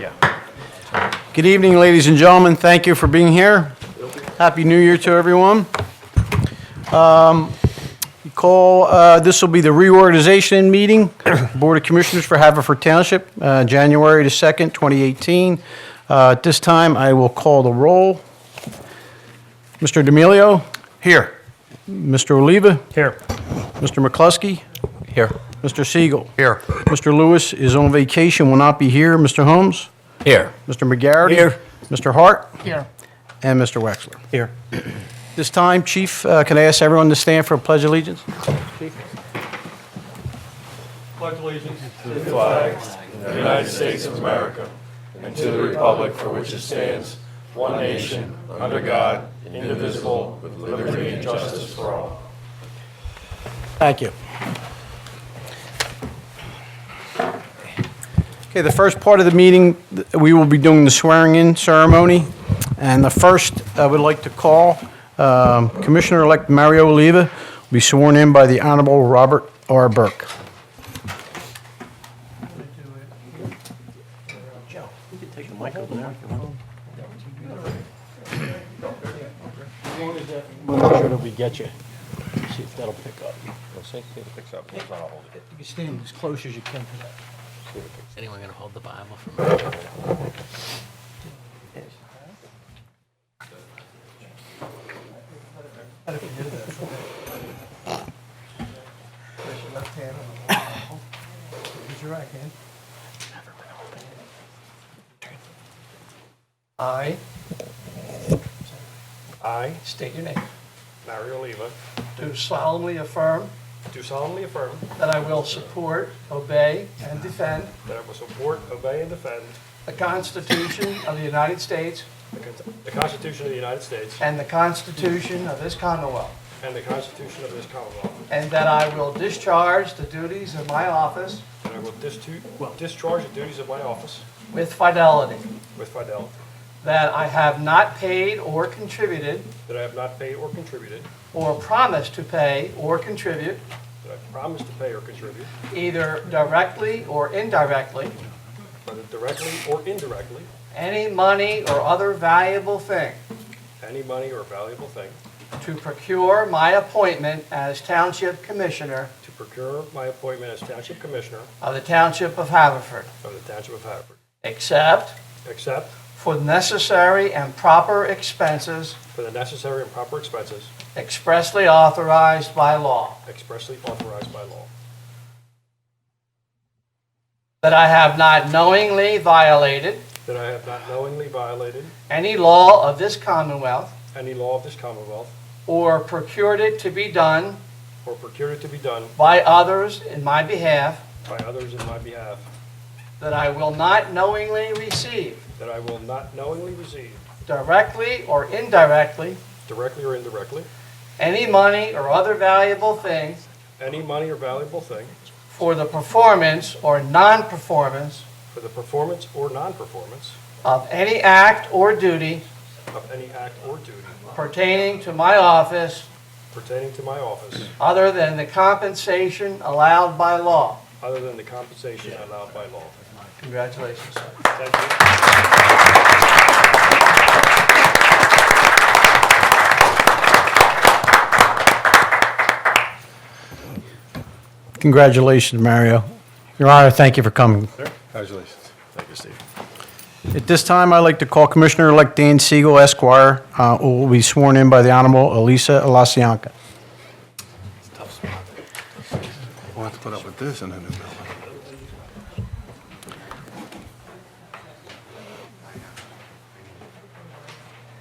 Yeah. Good evening, ladies and gentlemen. Thank you for being here. Happy New Year to everyone. This will be the reorganization meeting, Board of Commissioners for Haverford Township, January the 2nd, 2018. At this time, I will call the roll. Mr. D'Amelio? Here. Mr. Oliva? Here. Mr. McCluskey? Here. Mr. Siegel? Here. Mr. Lewis is on vacation, will not be here. Mr. Holmes? Here. Mr. McGarity? Here. Mr. Hart? Here. And Mr. Wexler. Here. This time, Chief, can I ask everyone to stand for a pledge of allegiance? Pledge allegiance to the flag of the United States of America and to the republic for which it stands, one nation, under God, indivisible, with liberty and justice for all. Thank you. Okay, the first part of the meeting, we will be doing the swearing-in ceremony. And the first, I would like to call Commissioner-elect Mario Oliva, will be sworn in by the Honorable Robert R. Burke. Joe, you can take the mic over there if you want. We'll make sure that we get you. See if that'll pick up. We'll see if it picks up. You can stand as close as you can to that. Anyone going to hold the Bible for me? Raise your left hand on the Bible. Use your right hand. I state your name. Mario Oliva, Do solemnly affirm do solemnly affirm that I will support, obey, and defend that I will support, obey, and defend the Constitution of the United States the Constitution of the United States and the Constitution of this Commonwealth, and the Constitution of this Commonwealth, and that I will discharge the duties of my office and I will discharge the duties of my office with fidelity, with fidelity, that I have not paid or contributed that I have not paid or contributed, or promised to pay or contribute, that I promise to pay or contribute, either directly or indirectly, whether directly or indirectly, any money or other valuable thing any money or valuable thing, to procure my appointment as Township Commissioner to procure my appointment as Township Commissioner of the Township of Haverford, of the Township of Haverford, except except for the necessary and proper expenses for the necessary and proper expenses expressly authorized by law, expressly authorized by law, that I have not knowingly violated that I have not knowingly violated any law of this Commonwealth any law of this Commonwealth or procured it to be done or procured it to be done by others in my behalf, by others in my behalf, that I will not knowingly receive, that I will not knowingly receive, directly or indirectly, directly or indirectly, any money or other valuable thing any money or valuable thing for the performance or non-performance for the performance or non-performance of any act or duty of any act or duty pertaining to my office pertaining to my office other than the compensation allowed by law. other than the compensation allowed by law. Congratulations, sir. Thank you. Congratulations, Mario. Your Honor, thank you for coming. Congratulations. Thank you, Steve. At this time, I'd like to call Commissioner-elect Dan Siegel, Esquire, who will be sworn in by the Honorable Elisa Alasianka. We'll have to put up with this in the new building.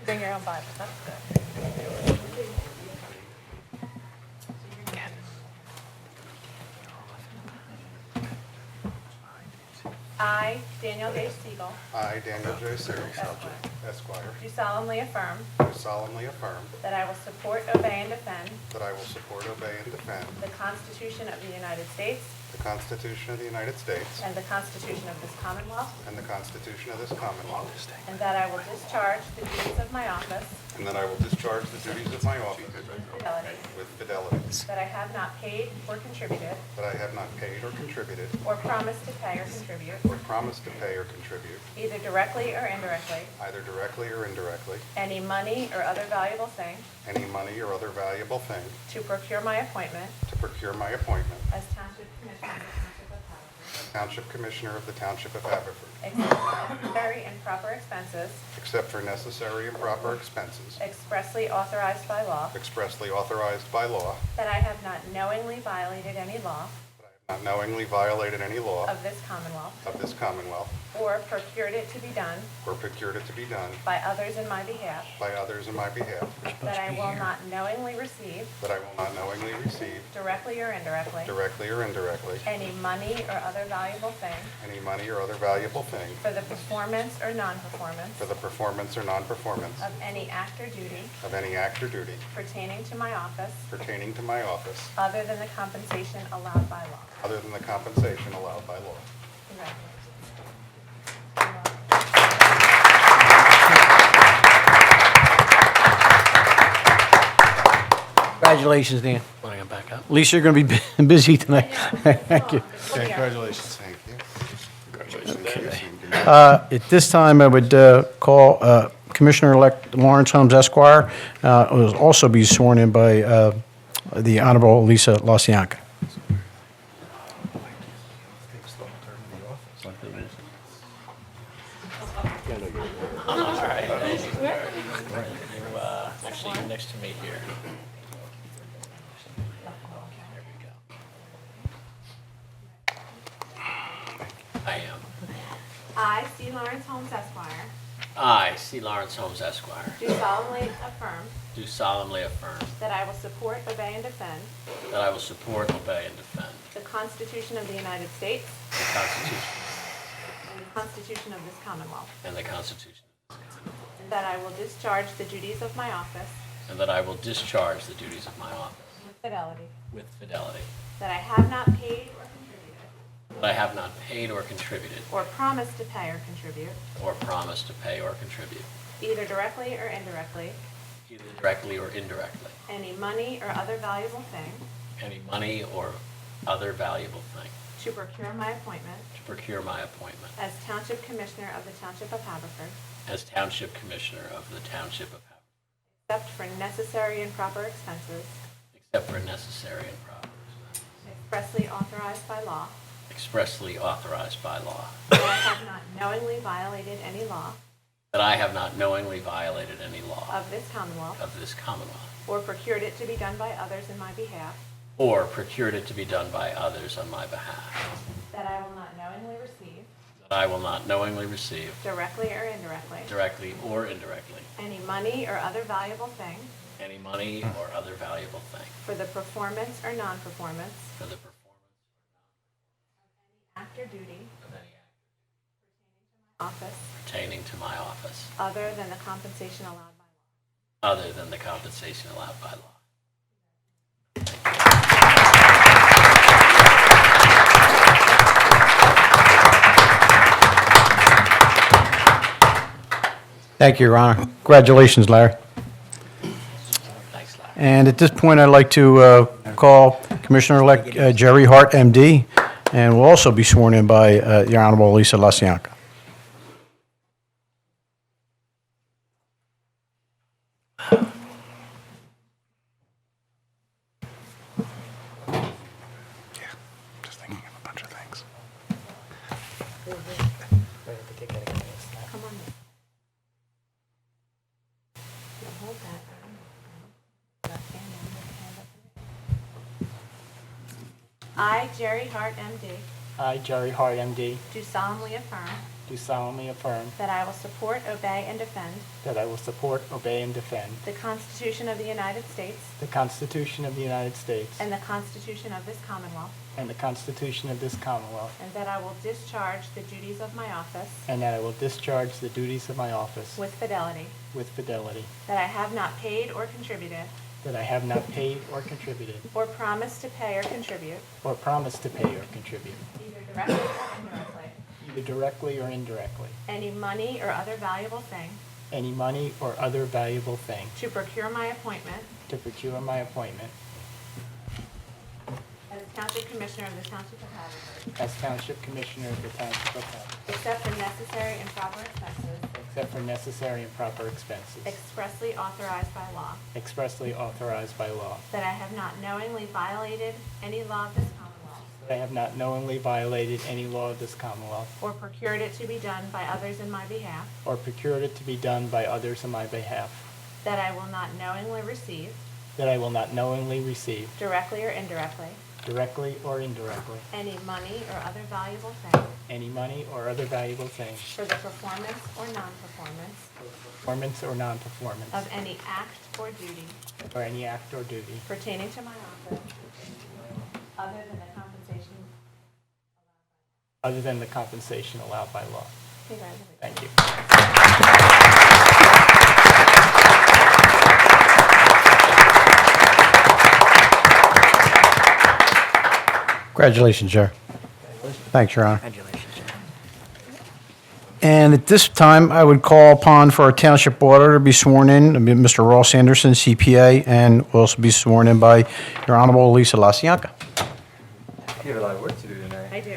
Bring your own Bible, that's good. I, Daniel J. Siegel, I, Daniel J. Series, Esquire, do solemnly affirm do solemnly affirm that I will support, obey, and defend that I will support, obey, and defend the Constitution of the United States the Constitution of the United States and the Constitution of this Commonwealth, and the Constitution of this Commonwealth, and that I will discharge the duties of my office and that I will discharge the duties of my office with fidelity, with fidelity, that I have not paid or contributed that I have not paid or contributed or promised to pay or contribute, or promised to pay or contribute, either directly or indirectly, either directly or indirectly, any money or other valuable thing any money or other valuable thing to procure my appointment to procure my appointment as Township Commissioner of the Township of Haverford, Township Commissioner of the Township of Haverford, except for necessary and proper expenses except for necessary and proper expenses expressly authorized by law, expressly authorized by law, that I have not knowingly violated any law that I have not knowingly violated any law of this Commonwealth, of this Commonwealth, or procured it to be done or procured it to be done by others in my behalf, by others in my behalf, that I will not knowingly receive, that I will not knowingly receive, directly or indirectly, directly or indirectly, any money or other valuable thing any money or other valuable thing for the performance or non-performance for the performance or non-performance of any act or duty of any act or duty pertaining to my office, pertaining to my office, other than the compensation allowed by law. other than the compensation allowed by law. Congratulations. Congratulations, Dan. Want to go back up? At least you're going to be busy tonight. Thank you. Congratulations. Thank you. At this time, I would call Commissioner-elect Lawrence Holmes Esquire, will also be sworn in by the Honorable Lisa LaCianca. Actually, you're next to me here. There we go. I am. I, C. Lawrence Holmes Esquire, I, C. Lawrence Holmes Esquire, do solemnly affirm do solemnly affirm that I will support, obey, and defend that I will support, obey, and defend the Constitution of the United States the Constitution and the Constitution of this Commonwealth, and the Constitution, and that I will discharge the duties of my office and that I will discharge the duties of my office with fidelity, with fidelity, that I have not paid or contributed that I have not paid or contributed or promised to pay or contribute, or promised to pay or contribute, either directly or indirectly, either directly or indirectly, any money or other valuable thing any money or other valuable thing to procure my appointment to procure my appointment as Township Commissioner of the Township of Haverford, as Township Commissioner of the Township of Haverford, except for necessary and proper expenses except for necessary and proper expenses expressly authorized by law, expressly authorized by law, that I have not knowingly violated any law that I have not knowingly violated any law of this Commonwealth of this Commonwealth, or procured it to be done by others in my behalf, or procured it to be done by others on my behalf, that I will not knowingly receive, that I will not knowingly receive, directly or indirectly, directly or indirectly, any money or other valuable thing any money or other valuable thing for the performance or non-performance for the performance act or duty of any act office pertaining to my office, other than the compensation allowed by law. other than the compensation allowed by law. Thank you, Your Honor. Congratulations, Larry. Thanks, Larry. And at this point, I'd like to call Commissioner-elect Jerry Hart, M.D., and will also be sworn in by the Honorable Lisa LaCianca. Just thinking of a bunch of things. Come on. Now hold that. Left hand and right hand up. I, Jerry Hart, M.D., I, Jerry Hart, M.D., do solemnly affirm do solemnly affirm that I will support, obey, and defend that I will support, obey, and defend the Constitution of the United States the Constitution of the United States and the Constitution of this Commonwealth, and the Constitution of this Commonwealth, and that I will discharge the duties of my office and that I will discharge the duties of my office with fidelity, with fidelity, that I have not paid or contributed that I have not paid or contributed or promised to pay or contribute, or promised to pay or contribute, either directly or indirectly, either directly or indirectly, any money or other valuable thing any money or other valuable thing to procure my appointment to procure my appointment as Township Commissioner of the Township of Haverford, as Township Commissioner of the Township of Haverford, except for necessary and proper expenses except for necessary and proper expenses expressly authorized by law, expressly authorized by law, that I have not knowingly violated any law of this Commonwealth, that I have not knowingly violated any law of this Commonwealth, or procured it to be done by others in my behalf, or procured it to be done by others on my behalf, that I will not knowingly receive, that I will not knowingly receive, directly or indirectly, directly or indirectly, any money or other valuable thing any money or other valuable thing for the performance or non-performance performance or non-performance of any act or duty or any act or duty pertaining to my office other than the compensation. other than the compensation allowed by law. Congratulations. Thank you. Congratulations, Chair. Thanks, Your Honor. Congratulations, Chair. And at this time, I would call upon for our township auditor to be sworn in, Mr. Ross Anderson, CPA, and will also be sworn in by Your Honorable Lisa LaCianca. You have a lot of work to do tonight. I do.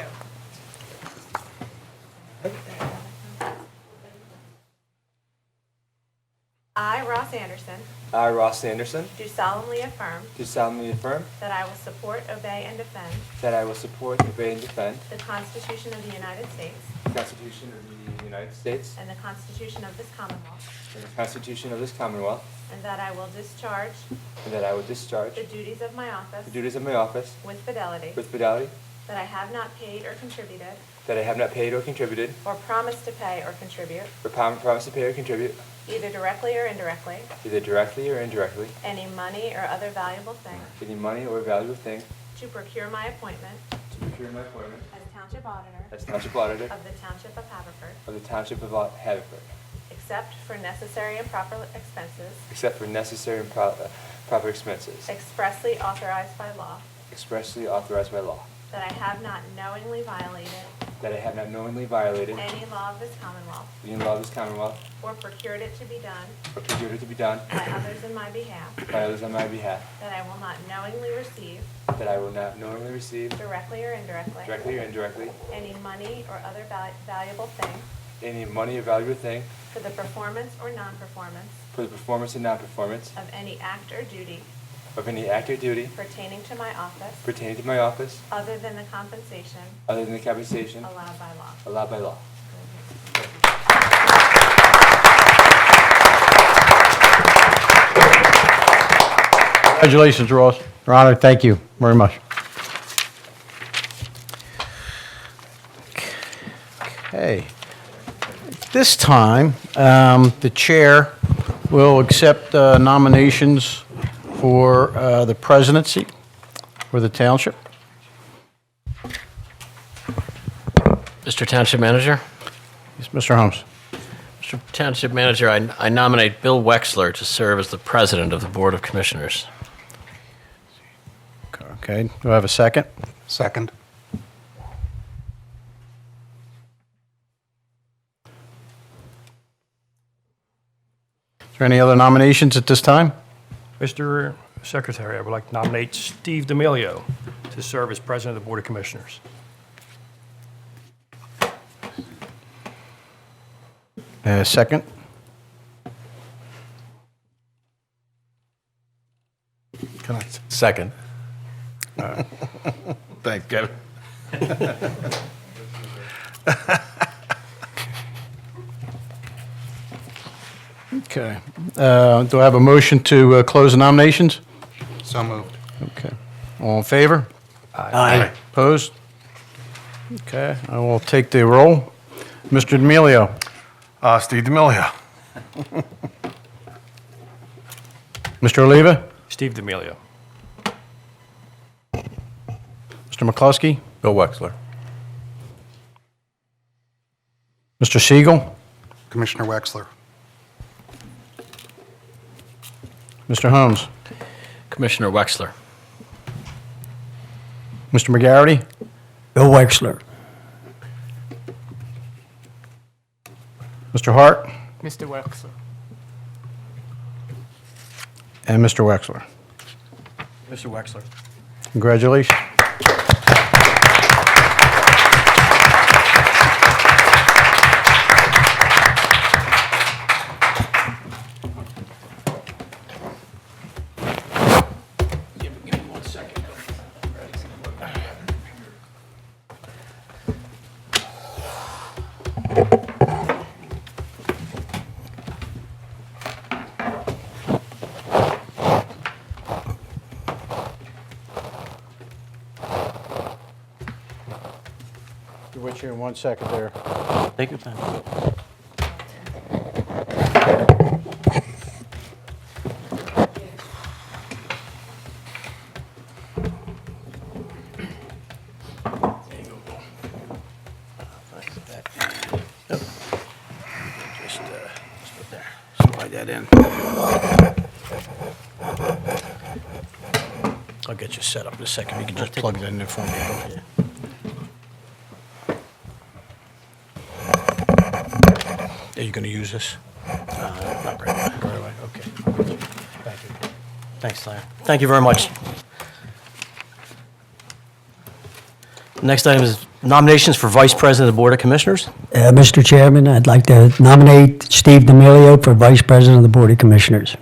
I, Ross Anderson, I, Ross Anderson, do solemnly affirm do solemnly affirm that I will support, obey, and defend that I will support, obey, and defend the Constitution of the United States the Constitution of the United States and the Constitution of this Commonwealth, and the Constitution of this Commonwealth, and that I will discharge and that I will discharge the duties of my office the duties of my office with fidelity, with fidelity, that I have not paid or contributed, that I have not paid or contributed, or promised to pay or contribute, or promised to pay or contribute, either directly or indirectly, either directly or indirectly, any money or other valuable thing any money or valuable thing to procure my appointment to procure my appointment as Township Auditor as Township Auditor of the Township of Haverford, of the Township of Haverford, except for necessary and proper expenses except for necessary and proper expenses expressly authorized by law, expressly authorized by law, that I have not knowingly violated that I have not knowingly violated any law of this Commonwealth, the law of this Commonwealth, or procured it to be done or procured it to be done by others in my behalf, by others on my behalf, that I will not knowingly receive, that I will not knowingly receive, directly or indirectly, directly or indirectly, any money or other valuable thing any money or valuable thing for the performance or non-performance for the performance and non-performance of any act or duty of any act or duty pertaining to my office pertaining to my office, other than the compensation other than the compensation allowed by law. allowed by law. Congratulations, Ross. Your Honor, thank you very much. Okay. At this time, the chair will accept nominations for the presidency for the township. Mr. Township Manager? Yes, Mr. Holmes. Mr. Township Manager, I nominate Bill Wexler to serve as the President of the Board of Commissioners. Okay, do I have a second? Second. Is there any other nominations at this time? Mr. Secretary, I would like to nominate Steve D'Amelio to serve as President of the Board of Commissioners. Second? Can I? Second. Thank you. Okay. Do I have a motion to close the nominations? So moved. Okay. All in favor? Aye. Opposed? Okay, I will take the roll. Mr. D'Amelio? Steve D'Amelio. Mr. Oliva? Steve D'Amelio. Mr. McCluskey? Bill Wexler. Mr. Siegel? Commissioner Wexler. Mr. Holmes? Commissioner Wexler. Mr. McGarity? Bill Wexler. Mr. Hart? Mr. Wexler. And Mr. Wexler. Mr. Wexler. Congratulations. You're with you in 1 second there. Take your time. Just put there. Slide that in. I'll get you set up in a second. You can just plug that in there for me. Are you going to use this? Not right now. Right away, okay. Thank you. Thanks, Larry. Thank you very much. Next item is nominations for Vice President of the Board of Commissioners. Mr. Chairman, I'd like to nominate Steve D'Amelio for Vice President of the Board of Commissioners.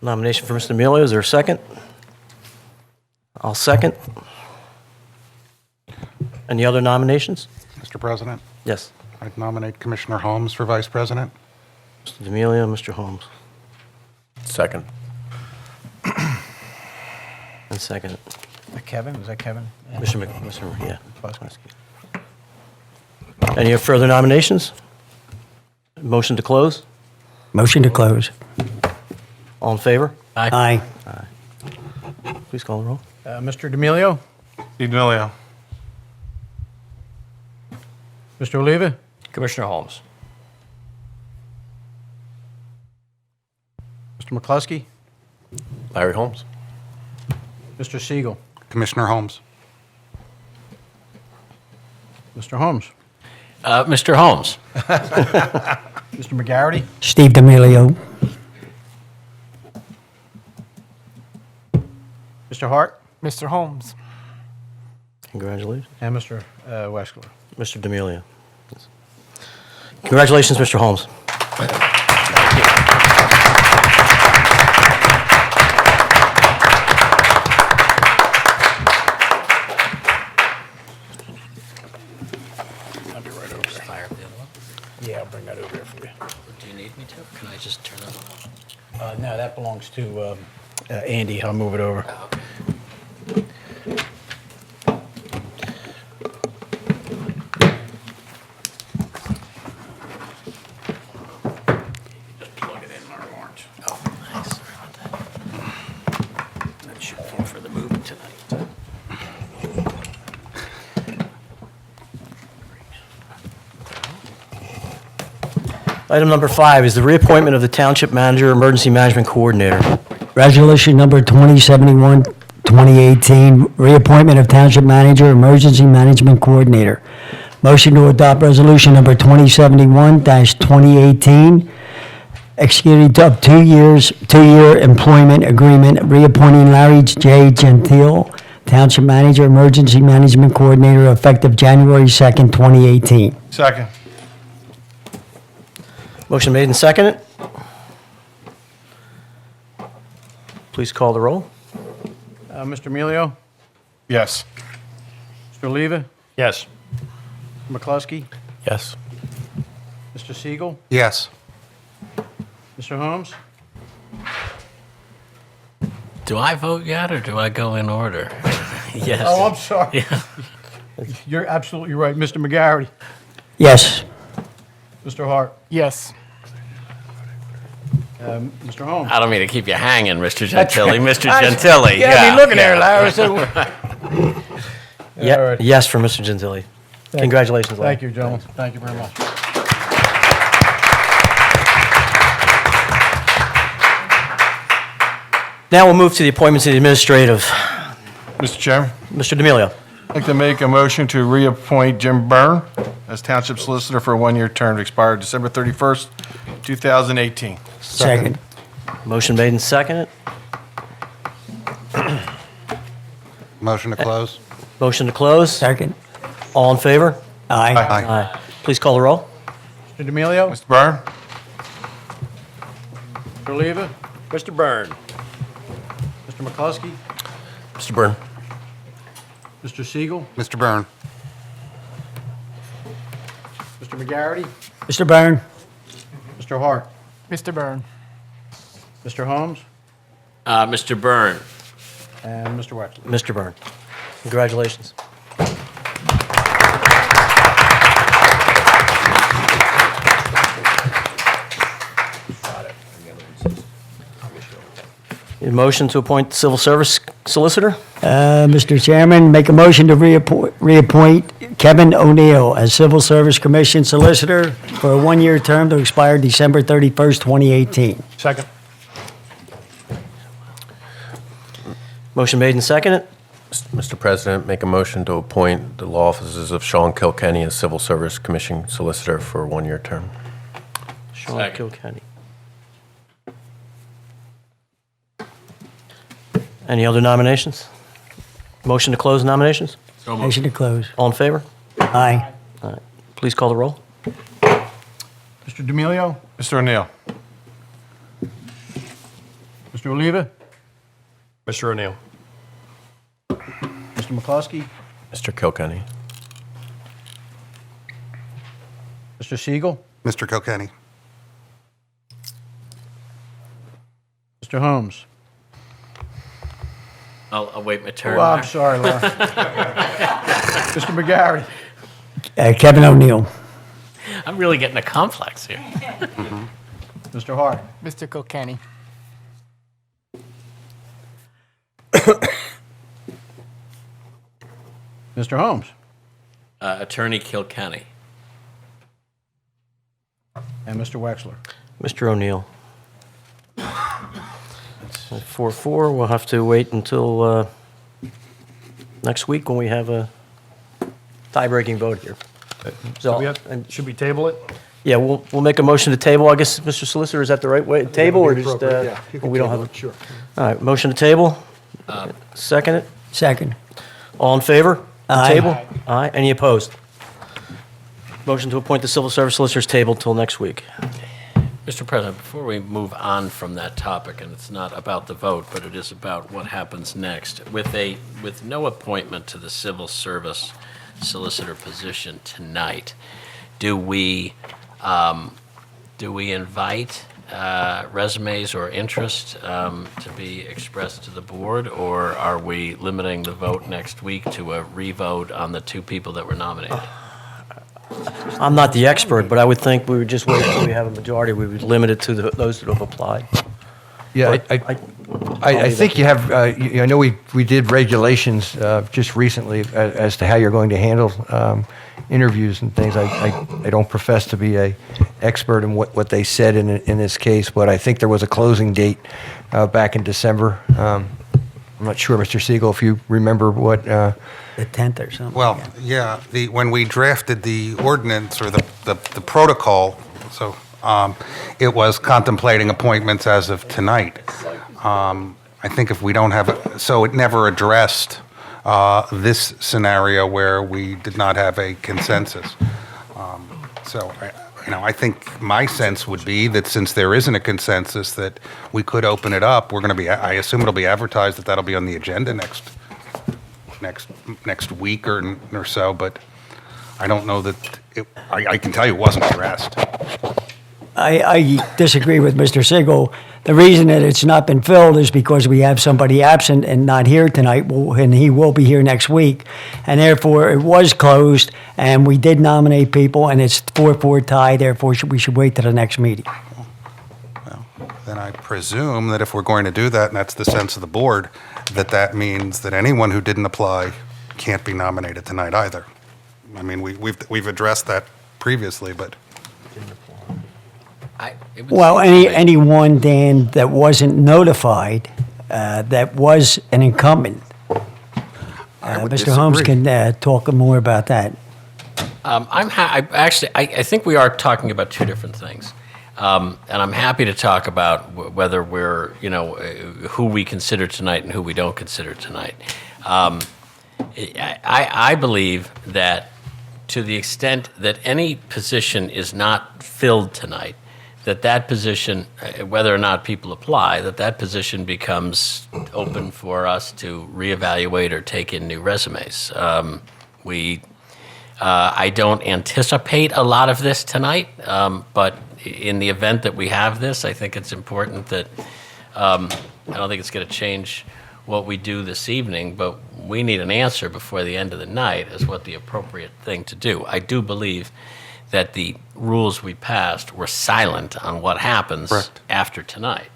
Nomination for Mr. Emilio, is there a second? I'll second. Any other nominations? Mr. President, Yes. I'd nominate Commissioner Holmes for Vice President. Mr. D'Amelio, Mr. Holmes. Second. And second. Kevin, is that Kevin? Yeah. Any further nominations? Motion to close? Motion to close. All in favor? Aye. Please call the roll. Mr. D'Amelio? Steve D'Amelio. Mr. Oliva? Commissioner Holmes. Mr. McCluskey? Larry Holmes. Mr. Siegel? Commissioner Holmes. Mr. Holmes? Mr. Holmes. Mr. McGarity? Steve D'Amelio. Mr. Hart? Mr. Holmes. Congratulations. And Mr. Wexler. Mr. D'Amelio. Congratulations, Mr. Holmes. I'll be right over there. Yeah, I'll bring that over here for you. Do you need me to? Can I just turn it on? No, that belongs to Andy. I'll move it over. Just plug it in our warrant. Oh, nice. Sorry about that. That should pay for the moving tonight. Item number 5 is the reappointment of the Township Manager, Emergency Management Coordinator. Resolution number 2071, 2018, reappointment of Township Manager, Emergency Management Coordinator. Motion to adopt resolution number 2071-2018, executed up 2 years, 2-year employment agreement, reappointing Larry J. Gentile, Township Manager, Emergency Management Coordinator, effective January 2nd, 2018. Second. Motion made and seconded. Please call the roll. Mr. Emilio? Yes. Mr. Oliva? Yes. McCluskey? Yes. Mr. Siegel? Yes. Mr. Holmes? Do I vote yet, or do I go in order? Yes. Oh, I'm sorry. You're absolutely right. Mr. McGarity? Yes. Mr. Hart? Yes. Mr. Holmes? I don't mean to keep you hanging, Mr. Gentile. Mr. Gentile. Yeah, me looking there, Larry. So, Yeah, All right. yes for Mr. Gentile. Congratulations, Larry. thank you, gentlemen. Thank you very much. Now we'll move to the appointments of the administrative. Mr. Chairman, Mr. D'Amelio. I'd like to make a motion to reappoint Jim Byrne as Township Solicitor for a one-year term to expire December 31st, 2018. Second. Motion made and seconded. Motion to close? Motion to close. Second. All in favor? Aye. Aye. Please call the roll. Mr. D'Amelio? Mr. Byrne? Mr. Oliva? Mr. Byrne. Mr. McCluskey? Mr. Byrne. Mr. Siegel? Mr. Byrne. Mr. McGarity? Mr. Byrne? Mr. Hart? Mr. Byrne. Mr. Holmes? Mr. Byrne. And Mr. Wexler. Mr. Byrne. Congratulations. Need a motion to appoint civil service solicitor? Mr. Chairman, make a motion to reappoint Kevin O'Neill as Civil Service Commission Solicitor for a one-year term to expire December 31st, 2018. Second. Motion made and seconded. Mr. President, make a motion to appoint the law offices of Sean Kilkenny as Civil Service Commission Solicitor for a one-year term. Sean Kilkenny. Any other nominations? Motion to close nominations? Motion to close. All in favor? Aye. Please call the roll. Mr. D'Amelio? Mr. O'Neill? Mr. Oliva? Mr. O'Neill. Mr. McCluskey? Mr. Kilkenny. Mr. Siegel? Mr. Kilkenny. Mr. Holmes? I'll wait my turn. Oh, I'm sorry, Laura. Mr. McGarry? Kevin O'Neill. I'm really getting a complex here. Mr. Hart? Mr. Kilkenny. Mr. Holmes? Attorney Kilkenny. And Mr. Wexler? Mr. O'Neill. 4-4, we'll have to wait until next week when we have a tie-breaking vote here. So, Should we table it? yeah, we'll make a motion to table. I guess, Mr. Solicitor, is that the right way? Table or just, we don't have a... Sure. All right, motion to table. Second it. Second. All in favor? To Aye. Table? Aye. Any opposed? Motion to appoint the civil service solicitors table till next week. Mr. President, before we move on from that topic, and it's not about the vote, but it is about what happens next, with no appointment to the civil service solicitor position tonight, do we invite resumes or interest to be expressed to the board, or are we limiting the vote next week to a revote on the two people that were nominated? I'm not the expert, but I would think we would just wait until we have a majority. We would limit it to those that have applied. Yeah, I think you have, I know we did regulations just recently as to how you're going to handle interviews and things. I don't profess to be a expert in what they said in this case, but I think there was a closing date back in December. I'm not sure, Mr. Siegel, if you remember what... The 10th or something. Well, yeah, when we drafted the ordinance or the protocol, so it was contemplating appointments as of tonight. I think if we don't have, so it never addressed this scenario where we did not have a consensus. So, I think my sense would be that since there isn't a consensus, that we could open it up. We're going to be, I assume it'll be advertised that that'll be on the agenda next week or so, but I don't know that, I can tell you it wasn't addressed. I disagree with Mr. Siegel. The reason that it's not been filled is because we have somebody absent and not here tonight, and he will be here next week. And therefore, it was closed, and we did nominate people, and it's 4-4 tie. Therefore, we should wait to the next meeting. Well, then I presume that if we're going to do that, and that's the sense of the board, that means that anyone who didn't apply can't be nominated tonight either. I mean, we've addressed that previously, but... Well, anyone, Dan, that wasn't notified that was an incumbent. I would Mr. Holmes disagree. can talk more about that. I think we are talking about two different things. And I'm happy to talk about whether we're, who we consider tonight and who we don't consider tonight. I believe that to the extent that any position is not filled tonight, that position, whether or not people apply, that position becomes open for us to reevaluate or take in new resumes. I don't anticipate a lot of this tonight, but in the event that we have this, I think it's important that, I don't think it's going to change what we do this evening, but we need an answer before the end of the night as what the appropriate thing to do. I do believe that the rules we passed were silent on what happens Correct. after tonight.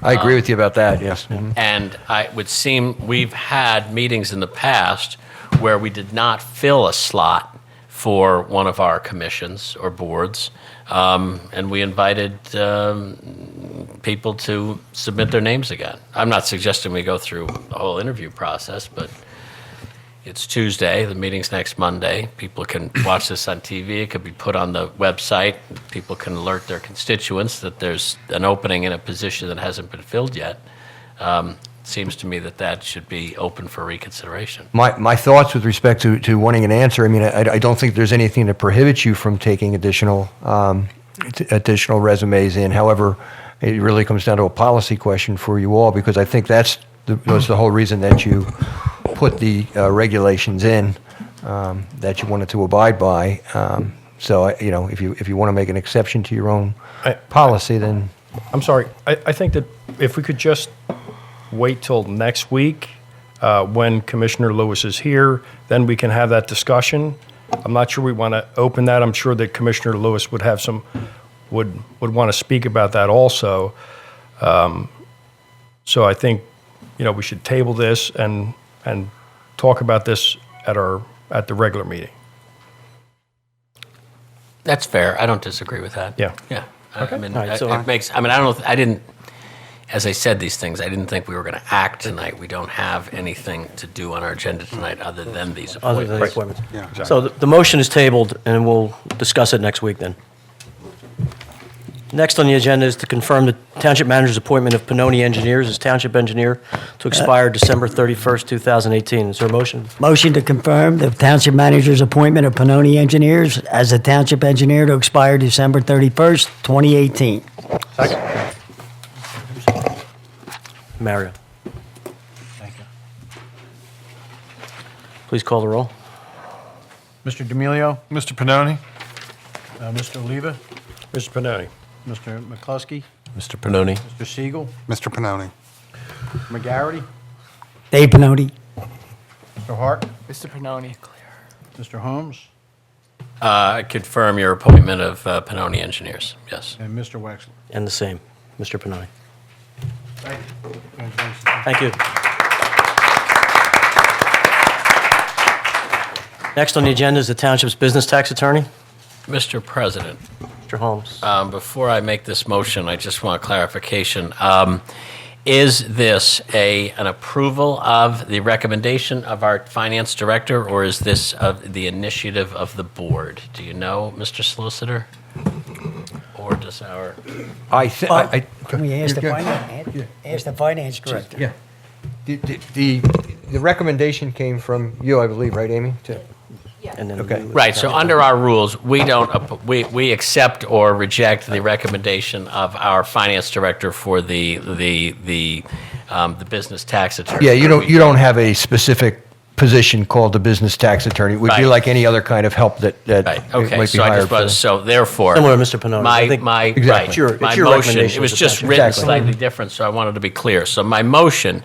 I agree with you about that, yes. And it would seem we've had meetings in the past where we did not fill a slot for one of our commissions or boards, and we invited people to submit their names again. I'm not suggesting we go through the whole interview process, but it's Tuesday, the meeting's next Monday. People can watch this on TV, it could be put on the website. People can alert their constituents that there's an opening in a position that hasn't been filled yet. Seems to me that should be open for reconsideration. My thoughts with respect to wanting an answer, I mean, I don't think there's anything that prohibits you from taking additional resumes in. However, it really comes down to a policy question for you all, because I think that's the whole reason that you put the regulations in that you wanted to abide by. So, if you want to make an exception to your own policy, then... I'm sorry, I think that if we could just wait till next week, when Commissioner Lewis is here, then we can have that discussion. I'm not sure we want to open that. I'm sure that Commissioner Lewis would have would want to speak about that also. So I think, we should table this and talk about this at the regular meeting. That's fair. I don't disagree with that. Yeah. Yeah. Okay. I mean, All right, so- it makes, I mean, I don't know, I didn't, as I said these things, I didn't think we were going to act tonight. We don't have anything to do on our agenda tonight other than these Other than appointments. the appointments. Yeah. So the motion is tabled, and we'll discuss it next week then. Next on the agenda is to confirm the Township Manager's appointment of Pannoni Engineers as Township Engineer to expire December 31st, 2018. Is there a motion? Motion to confirm the Township Manager's appointment of Pannoni Engineers as a Township Engineer to expire December 31st, 2018. Mario. Thank you. Please call the roll. Mr. D'Amelio, Mr. Pannoni? Mr. Oliva, Mr. Pannoni. Mr. McCluskey, Mr. Pannoni? Mr. Siegel, Mr. Pannoni. McGarity, Dave Pannoni. Mr. Hart, Mr. Pannoni. Mr. Holmes, I confirm your appointment of Pannoni Engineers, yes. and Mr. Wexler. And the same, Mr. Pannoni. Thank you. Congratulations. Thank you. Next on the agenda is the Township's Business Tax Attorney, Mr. President, Mr. Holmes. before I make this motion, I just want clarification. Is this an approval of the recommendation of our finance director, or is this the initiative of the board? Do you know, Mr. Solicitor? Or does our... Can we ask the finance director? Yeah. The recommendation came from you, I believe, right, Amy? And then Okay. Right, so under our rules, we don't, we accept or reject the recommendation of our finance director for the business tax attorney. Yeah, you don't have a specific position called the business tax attorney. It would be Right. like any other kind of help that Right, okay, might be so I hired just for. was, so therefore. Similar to Mr. Pannoni. I think- Exactly. Right, It's your- my it's your motion, recommendation it was as a just tax- written Exactly. slightly different, so I wanted to be clear. So my motion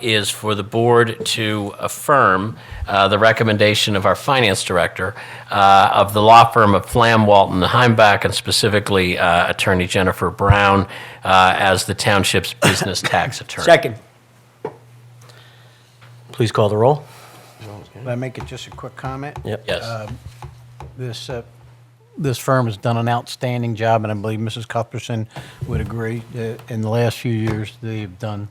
is for the board to affirm the recommendation of our finance director of the law firm of Flam, Walton, Heimbach, and specifically Attorney Jennifer Brown as the township's business tax attorney. Second. Please call the roll. Can I make it just a quick comment? Yep. Yes. This firm has done an outstanding job, and I believe Mrs. Cuthbertson would agree. In the last few years, they've done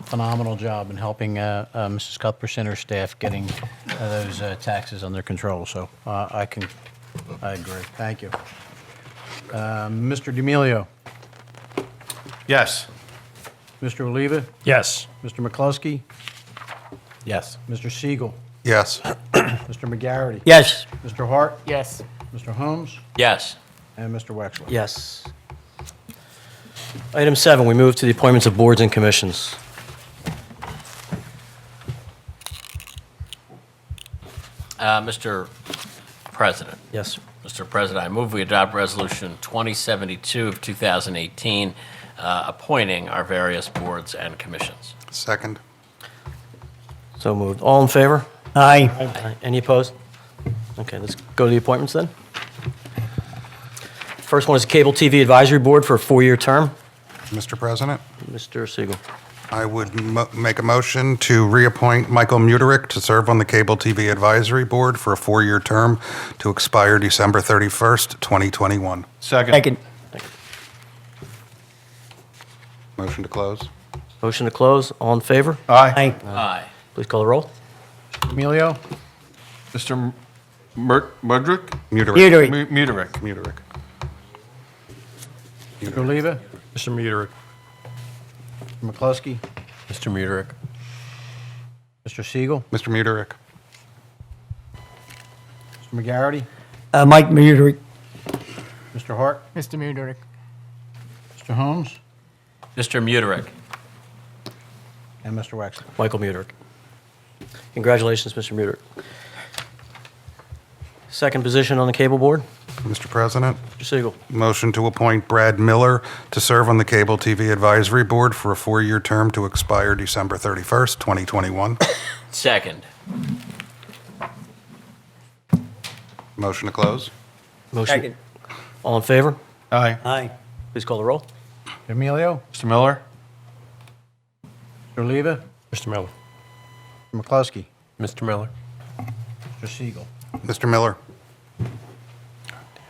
phenomenal job in helping Mrs. Cuthbert and her staff getting those taxes under control. So I agree. Thank you. Mr. D'Amelio. Yes. Mr. Oliva. Yes. Mr. McCluskey. Yes. Mr. Siegel. Yes. Mr. McGarity. Yes. Mr. Hart. Yes. Mr. Holmes. Yes. And Mr. Wexler. Yes. Item 7, we move to the appointments of boards and commissions. Mr. President. Yes. Mr. President, I move we adopt Resolution 2072 of 2018, appointing our various boards and commissions. Second. So moved. All in favor? Aye. Aye. Any opposed? Okay, let's go to the appointments then. First one is the Cable TV Advisory Board for a 4-year term. Mr. President, Mr. Siegel. I would make a motion to reappoint Michael Muterick to serve on the Cable TV Advisory Board for a 4-year term to expire December 31st, 2021. Second. Motion to close. Motion to close. All in favor? Aye. Aye. Please call the roll. Emilio. Mr. Mudrick? Muterick. Muterick. Muterick. Mr. Oliva. Mr. Muterick. Mr. McCluskey. Mr. Muterick. Mr. Siegel. Mr. Muterick. Mr. McGarity. Mike Muterick. Mr. Hart. Mr. Mudrick. Mr. Holmes. Mr. Muterick. And Mr. Wexler. Michael Muterick. Congratulations, Mr. Muterick. Second position on the Cable Board, Mr. President, Mr. Siegel. motion to appoint Brad Miller to serve on the Cable TV Advisory Board for a 4-year term to expire December 31st, 2021. Second. Motion to close. Motion. All in favor? Aye. Aye. Please call the roll. Emilio. Mr. Miller? Mr. Oliva. Mr. Miller. Mr. McCluskey. Mr. Miller. Mr. Siegel. Mr. Miller.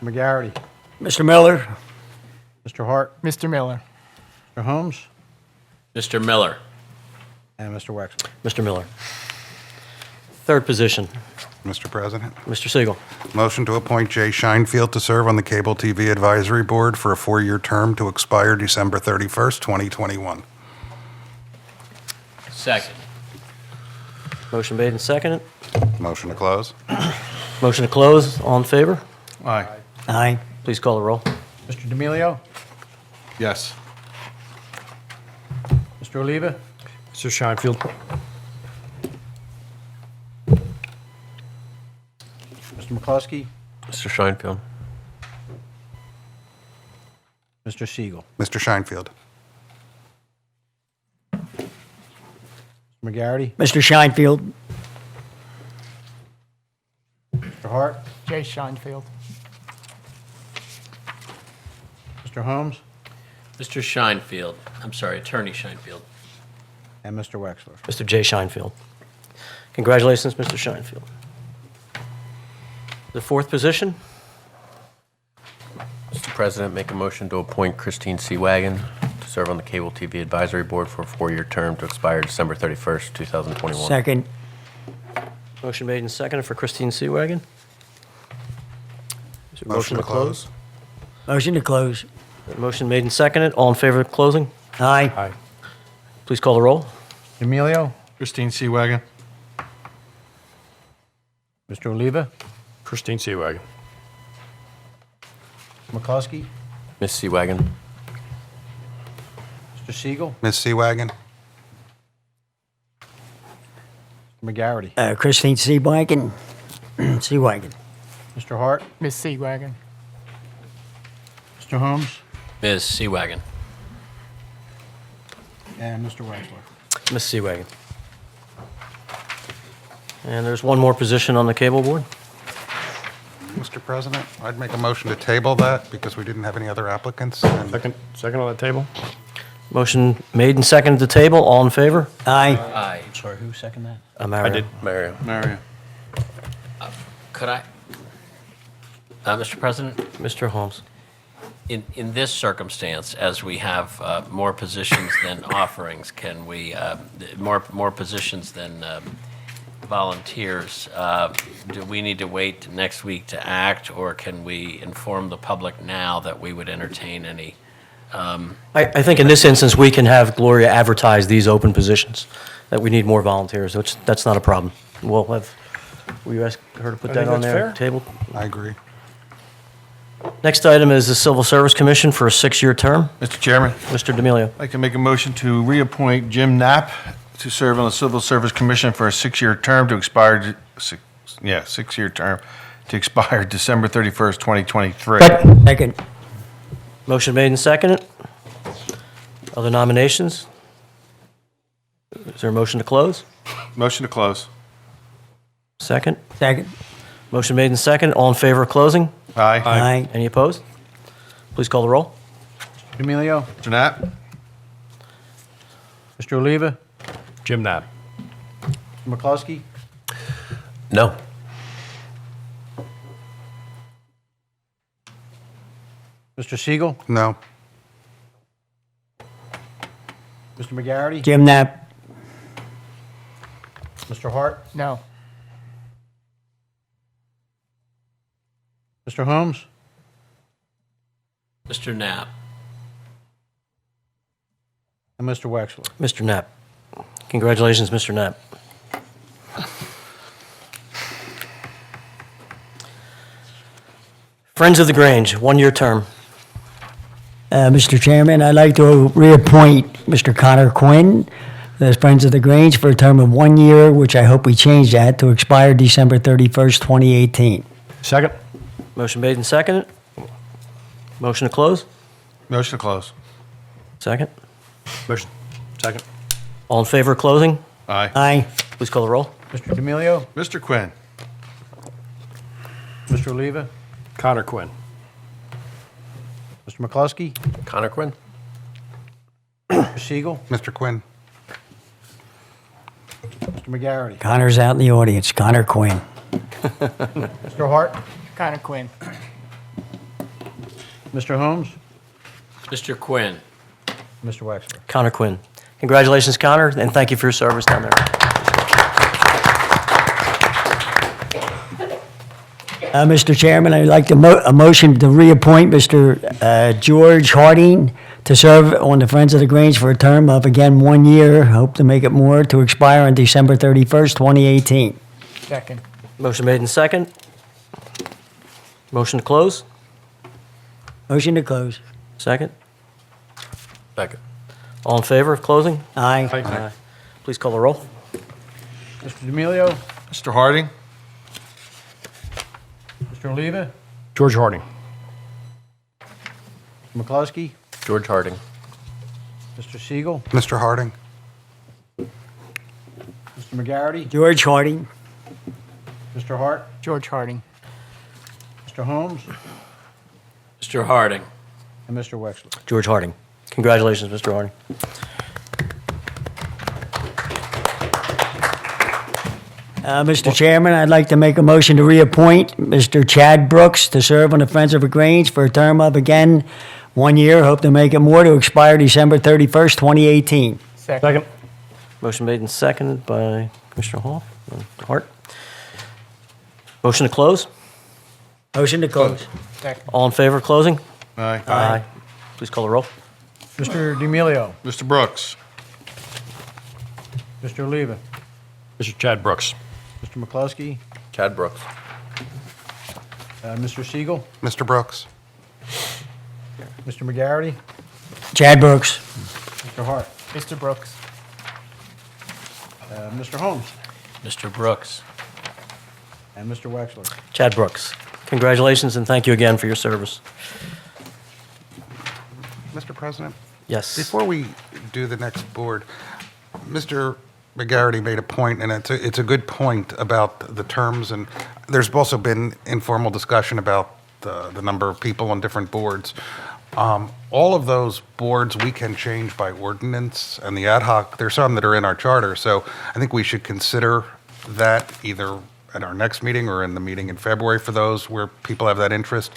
McGarity. Mr. Miller. Mr. Hart. Mr. Miller. Mr. Holmes. Mr. Miller. And Mr. Wexler. Mr. Miller. Third position, Mr. President, Mr. Siegel. motion to appoint Jay Scheinfield to serve on the Cable TV Advisory Board for a 4-year term to expire December 31st, 2021. Second. Motion made and seconded. Motion to close. Motion to close. All in favor? Aye. Aye. Please call the roll. Mr. D'Amelio. Yes. Mr. Oliva. Mr. Scheinfield? Mr. McCluskey. Mr. Scheinfield. Mr. Siegel. Mr. Scheinfield. Mr. McGarity. Mr. Scheinfield. Mr. Hart. Jay Scheinfield. Mr. Holmes. Mr. Scheinfield. I'm sorry, Attorney Scheinfield. And Mr. Wexler. Mr. J. Scheinfield. Congratulations, Mr. Scheinfield. The fourth position, Mr. President, make a motion to appoint Christine Seawagon to serve on the Cable TV Advisory Board for a 4-year term to expire December 31st, 2021. Second. motion made and seconded for Christine Seawagon. Is there a Motion to close. Motion to close. Motion made and seconded. All in favor of closing? Aye. Aye. Please call the roll. Emilio. Christine Seawagon? Mr. Oliva. Christine Seawagon. McCluskey. Ms. Seawagon. Mr. Siegel. Ms. Seawagon. McGarity. Christine Seawagon. Seawagon. Mr. Hart. Miss Seawagon. Mr. Holmes. Ms. Seawagon. And Mr. Wexler. Ms. Seawagon. And there's one more position on the Cable Board. Mr. President, I'd make a motion to table that because we didn't have any other applicants. and- Second on the table? Motion made and seconded to table. All in favor? Aye. Aye. Sorry, who seconded that? Mario. Mario. Mario. Could I? Mr. President, Mr. Holmes. in this circumstance, as we have more positions than offerings, can we, more positions than volunteers, do we need to wait next week to act, or can we inform the public now that we would entertain any? I think in this instance, we can have Gloria advertise these open positions, that we need more volunteers, which, that's not a problem. We'll have, will you ask her to put I that think on that's their fair. table? I agree. Next item is the Civil Service Commission for a 6-year term. Mr. Chairman, Mr. D'Amelio. I'd like to make a motion to reappoint Jim Knapp to serve on the Civil Service Commission for a 6-year term to expire, 6-year term to expire December 31st, 2023. Second. Motion made and seconded. Other nominations? Is there a motion to close? Motion to close. Second. Second. Motion made and seconded. All in favor of closing? Aye. Aye. Any opposed? Please call the roll. D'Amelio. Mr. Knapp? Mr. Oliva. Jim Knapp. Mr. McCluskey. No. Mr. Siegel. No. Mr. McGarity. Jim Knapp. Mr. Hart. No. Mr. Holmes. Mr. Knapp? And Mr. Wexler. Mr. Knapp. Congratulations, Mr. Knapp. Friends of the Grange, 1-year term. Mr. Chairman, I'd like to reappoint Mr. Connor Quinn as Friends of the Grange for a term of 1 year, which I hope we change that to expire December 31st, 2018. Second. Motion made and seconded. Motion to close? Motion to close. Second. Motion. Second. All in favor of closing? Aye. Aye. Please call the roll. Mr. D'Amelio. Mr. Quinn? Mr. Oliva. Connor Quinn. Mr. McCluskey. Connor Quinn? Mr. Siegel. Mr. Quinn? Mr. McGarity. Connor's out in the audience. Connor Quinn. Mr. Hart. Connor Quinn. Mr. Holmes. Mr. Quinn? Mr. Wexler. Connor Quinn. Congratulations, Connor, and thank you for your service down there. Mr. Chairman, I'd like to a motion to reappoint Mr. George Harding to serve on the Friends of the Grange for a term of, again, 1 year, hope to make it more, to expire on December 31st, 2018. Second. Motion made and second. Motion to close? Motion to close. Second. Second. All in favor of closing? Aye. Aye. Please call the roll. Mr. D'Amelio. Mr. Harding? Mr. Oliva. George Harding. Mr. McCluskey. George Harding. Mr. Siegel. Mr. Harding? Mr. McGarity. George Harding. Mr. Hart. George Harding. Mr. Holmes. Mr. Harding? And Mr. Wexler. George Harding. Congratulations, Mr. Harding. Mr. Chairman, I'd like to make a motion to reappoint Mr. Chad Brooks to serve on the Friends of the Grange for a term of, again, 1 year, hope to make it more, to expire December 31st, 2018. Second. Motion made and seconded by Commissioner Hall. Hart. Motion to close? Motion to close. Second. All in favor of closing? Aye. Please call the roll. Mr. D'Amelio. Mr. Brooks? Mr. Oliva. Mr. Chad Brooks. Mr. McCluskey. Chad Brooks. Mr. Siegel. Mr. Brooks? Mr. McGarity. Chad Brooks. Mr. Hart. Mr. Brooks. Mr. Holmes. Mr. Brooks? And Mr. Wexler. Chad Brooks. Congratulations and thank you again for your service. Mr. President? Yes. Before we do the next board, Mr. McGarity made a point, and it's a good point about the terms, and there's also been informal discussion about the number of people on different boards. All of those boards we can change by ordinance, and the ad hoc, there's some that are in our charter, so I think we should consider that either at our next meeting or in the meeting in February for those where people have that interest.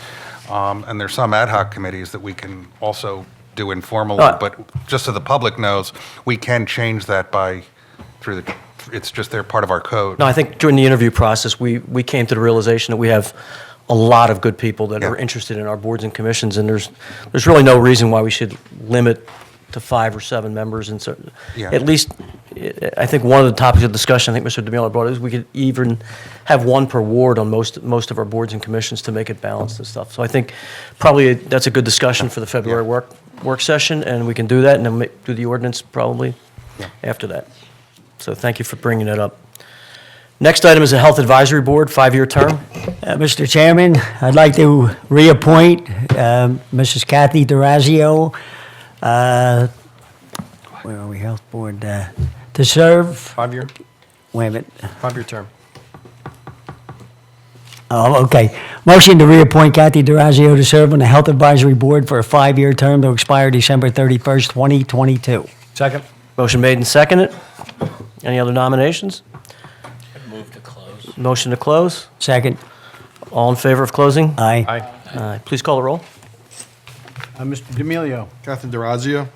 And there's some ad hoc committees that we can also do informally, but just so the public knows, we can change that it's just they're part of our code. No, I think during the interview process, we came to the realization that we have a lot of good people that are interested in our boards and commissions, and there's really no reason why we should limit to 5 or 7 members. And so, at least, I think one of the topics of discussion, I think Mr. DeMille brought, is we could even have one per ward on most of our boards and commissions to make it balanced and stuff. So I think probably that's a good discussion for the February work session, and we can do that, and then do the ordinance probably after that. So thank you for bringing that up. Next item is the Health Advisory Board, 5-year term. Mr. Chairman, I'd like to reappoint Mrs. Kathy Durazio, where are we, Health Board, to serve. 5-year? Wait a minute. 5-year term. Oh, okay. Motion to reappoint Kathy Durazio to serve on the Health Advisory Board for a 5-year term to expire December 31st, 2022. Second? Motion made and seconded. Any other nominations? Move to close. Motion to close. Second. All in favor of closing? Aye. Aye. Please call the roll. Mr. D'Amelio. Catherine Durazio.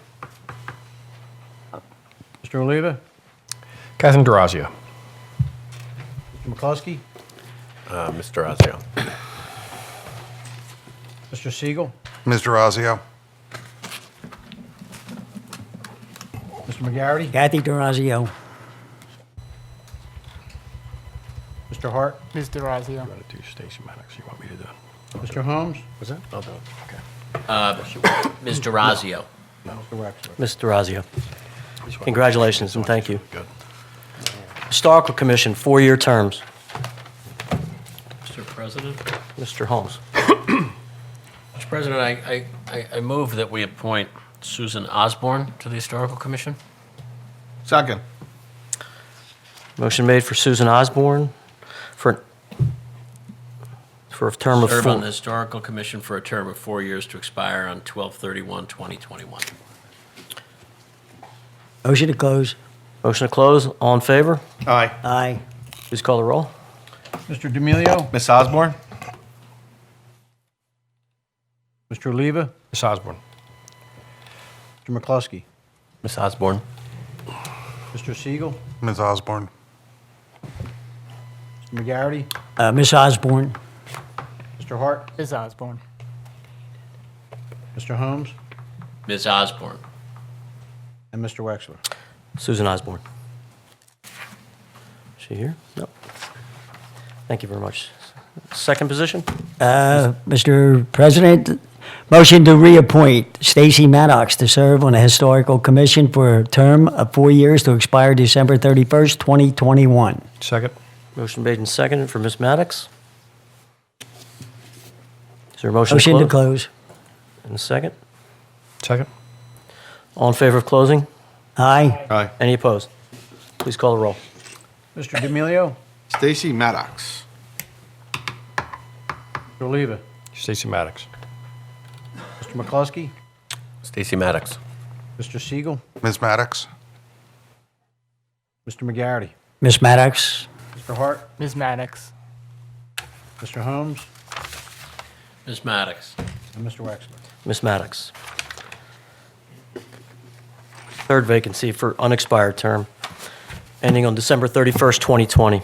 Mr. Oliva. Catherine Durazio. Mr. McCluskey. Mr. Azio. Mr. Siegel. Mr. Razio. Mr. McGarity. Kathy Durazio. Mr. Hart. Ms. DeRazio. You want to do Stacy Maddox? You want me to do it? Mr. Holmes. Was that? I'll do it. Okay. Ms. DeRazio. Mr. Wexler. Mr. Razio. Congratulations and thank you. Good. Historical Commission, 4-year terms. Mr. President? Mr. Holmes. Mr. President, I move that we appoint Susan Osborne to the Historical Commission. Second. Motion made for Susan Osborne for a term of Serve 4. on the Historical Commission for a term of 4 years to expire on 12/31/2021. Motion to close. Motion to close. All in favor? Aye. Aye. Please call the roll. Mr. D'Amelio. Miss Osborne. Mr. Oliva. Ms. Osborne. Mr. McCluskey. Ms. Osborne. Mr. Siegel. Ms. Osborne. Mr. McGarity. Miss Osborne. Mr. Hart. Ms. Osborne. Mr. Holmes. Ms. Osborne. And Mr. Wexler. Susan Osborne. Is she here? No. Thank you very much. Second position? Mr. President, motion to reappoint Stacy Maddox to serve on the Historical Commission for a term of 4 years to expire December 31st, 2021. Second? Motion made and seconded for Ms. Maddox. Is there a motion Motion to to close? close. And a second? Second? All in favor of closing? Aye. Aye. Any opposed? Please call the roll. Mr. D'Amelio. Stacy Maddox. Mr. Oliva. Stacy Maddox. Mr. McCluskey. Stacy Maddox. Mr. Siegel. Ms. Maddox. Mr. McGarity. Miss Maddox. Mr. Hart. Ms. Maddox. Mr. Holmes. Ms. Maddox. And Mr. Wexler. Ms. Maddox. Third vacancy for unexpired term, ending on December 31st, 2020.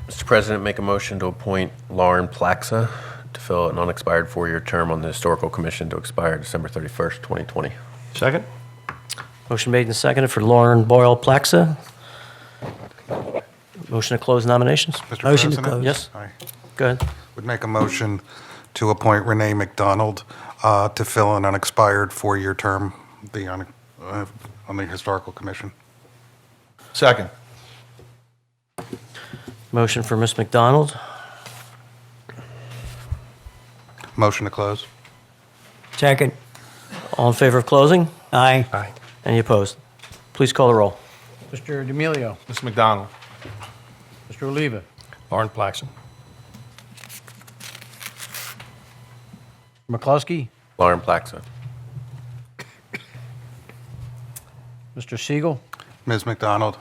Mr. President, make a motion to appoint Lauren Plaxa to fill an unexpired 4-year term on the Historical Commission to expire December 31st, 2020. Second? Motion made and seconded for Lauren Boyle Plaxa. Motion to close nominations? Mr. Motion to President? close. Yes. Aye. Go ahead. Would make a motion to appoint Renee McDonald to fill an unexpired 4-year term on the Historical Commission. Second. Motion for Ms. McDonald. Motion to close. Second. All in favor of closing? Aye. Aye. Any opposed? Please call the roll. Mr. D'Amelio. Miss McDonald. Mr. Oliva. Lauren Plaxton. McCluskey. Lauren Plaxa. Mr. Siegel. Ms. McDonald.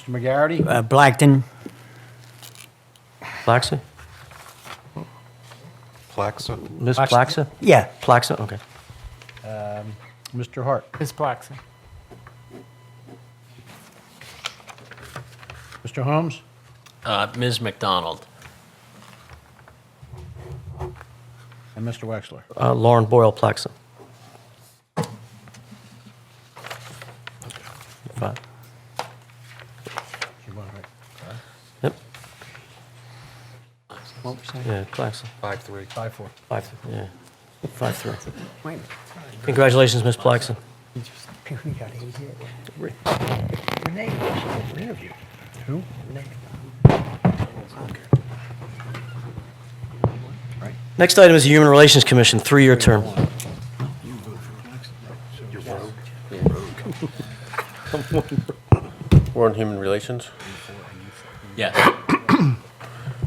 Mr. McGarity? Blackton. Plaxa? Plaxa. Ms. Plaxa? Yeah. Plaxa, okay. Mr. Hart? Ms. Plaxa. Mr. Holmes? Ms. McDonald. And Mr. Wexler? Lauren Boyle Plaxa. Five. Yep. Yeah, Plaxa. 5-3. 5-4. 5, yeah. 5-3. Congratulations, Ms. Plaxa. Who? Next item is the Human Relations Commission, 3-year term. We're on Human Relations. Yes.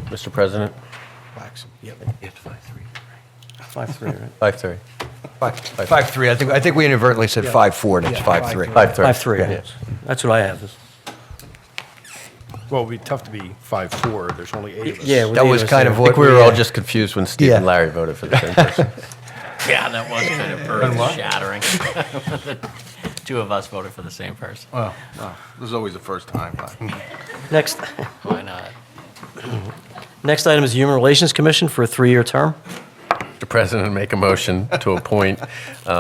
Mr. President, 5-3, right? 5-3. 5-3. I think we inadvertently said 5-4, and it's 5-3. 5-3. 5-3, Yeah. yes. That's what I have. Well, it'd be tough to be 5-4. There's only 8 of us. Yeah, That was kind of I what think we were we, all just confused when Steve and Yeah. Larry voted for the same person. Yeah, that was kind of earth-shattering. Two of us voted for the same person. This is always the first time. Next, Why not? next item is the Human Relations Commission for a 3-year term. Mr. President, make a motion to appoint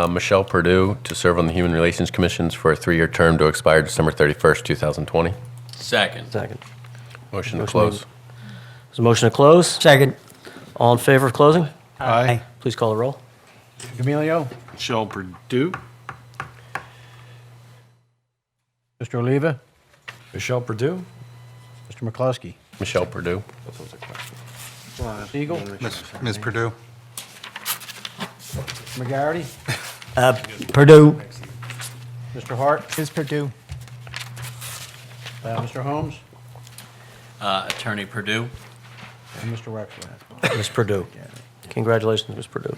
Michelle Purdue to serve on the Human Relations Commissions for a 3-year term to expire December 31st, 2020. Second. Second. Motion to close. There's a motion to close. Second. All in favor of closing? Aye. Please call the roll. D'Amelio? Michelle Purdue. Mr. Oliva? Michelle Purdue. Mr. McCluskey? Michelle Purdue. Siegel? Ms. Purdue. McGarity? Purdue. Mr. Hart? Ms. Purdue. Mr. Holmes? Attorney Purdue. And Mr. Wexler? Ms. Purdue. Congratulations, Ms. Purdue.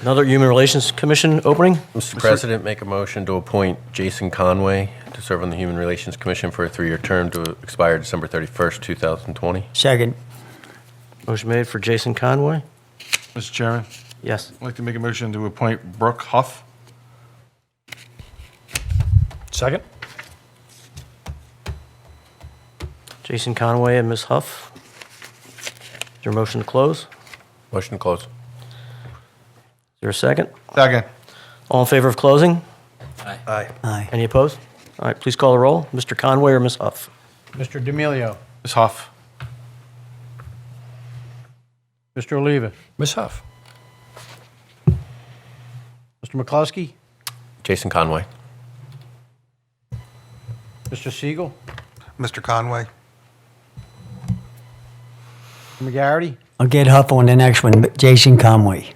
Another Human Relations Commission opening. Mr. President, make a motion to appoint Jason Conway to serve on the Human Relations Commission for a 3-year term to expire December 31st, 2020. Second. Motion made for Jason Conway. Mr. Chairman, Yes. I'd like to make a motion to appoint Brooke Huff. Second. Jason Conway and Ms. Huff. Is there a motion to close? Is Motion to close. there a second? Second. All in favor of closing? Aye. Aye. Any opposed? All right, please call the roll. Mr. Conway or Ms. Huff? Mr. D'Amelio? Ms. Huff. Mr. Oliva? Ms. Huff. Mr. McCluskey? Jason Conway. Mr. Siegel? Mr. Conway. McGarity? I'll get Huff on the next one, but Jason Conway.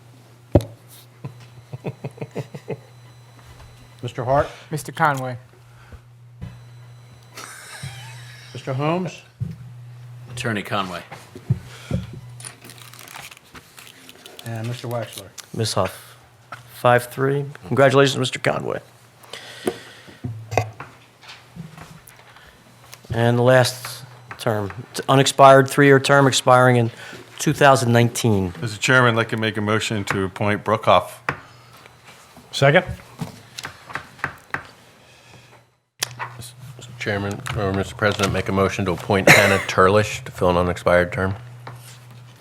Mr. Hart? Mr. Conway. Mr. Holmes? Attorney Conway. And Mr. Wexler? Ms. Huff. 5-3. Congratulations, Mr. Conway. And the last term, it's unexpired 3-year term expiring in 2019. Mr. Chairman, I'd like to make a motion to appoint Brooke Huff. Second. Mr. Chairman, or Mr. President, make a motion to appoint Hannah Turlish to fill an unexpired term.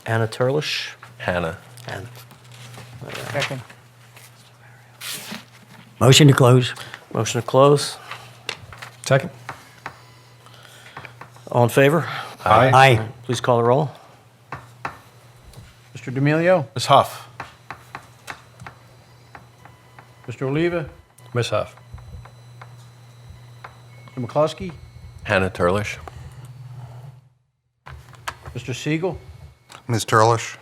Anna Turlish. Hannah. Anna. Second. Motion to close. Motion to close. Second. All in favor? Aye. Please call the roll. Mr. D'Amelio? Ms. Huff. Mr. Oliva? Ms. Huff. Mr. McCluskey? Hannah Turlish. Mr. Siegel? Ms. Turlish.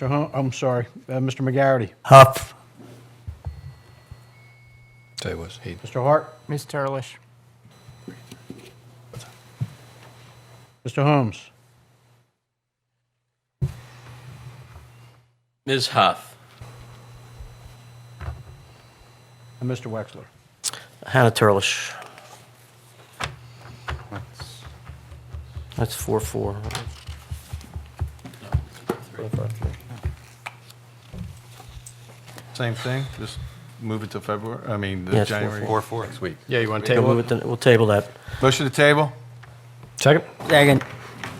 I'm sorry, Mr. McGarity? Huff. Say it was he. Mr. Hart? Ms. Turlish. Mr. Holmes? Ms. Huff. And Mr. Wexler? Hannah Turlish. That's 4-4. Same thing, just move it to February, I mean, Yeah, the it's January. 4-4. Next week. Yeah, you want to We'll table move it? it to- we'll table that. Motion to table? Second? Second.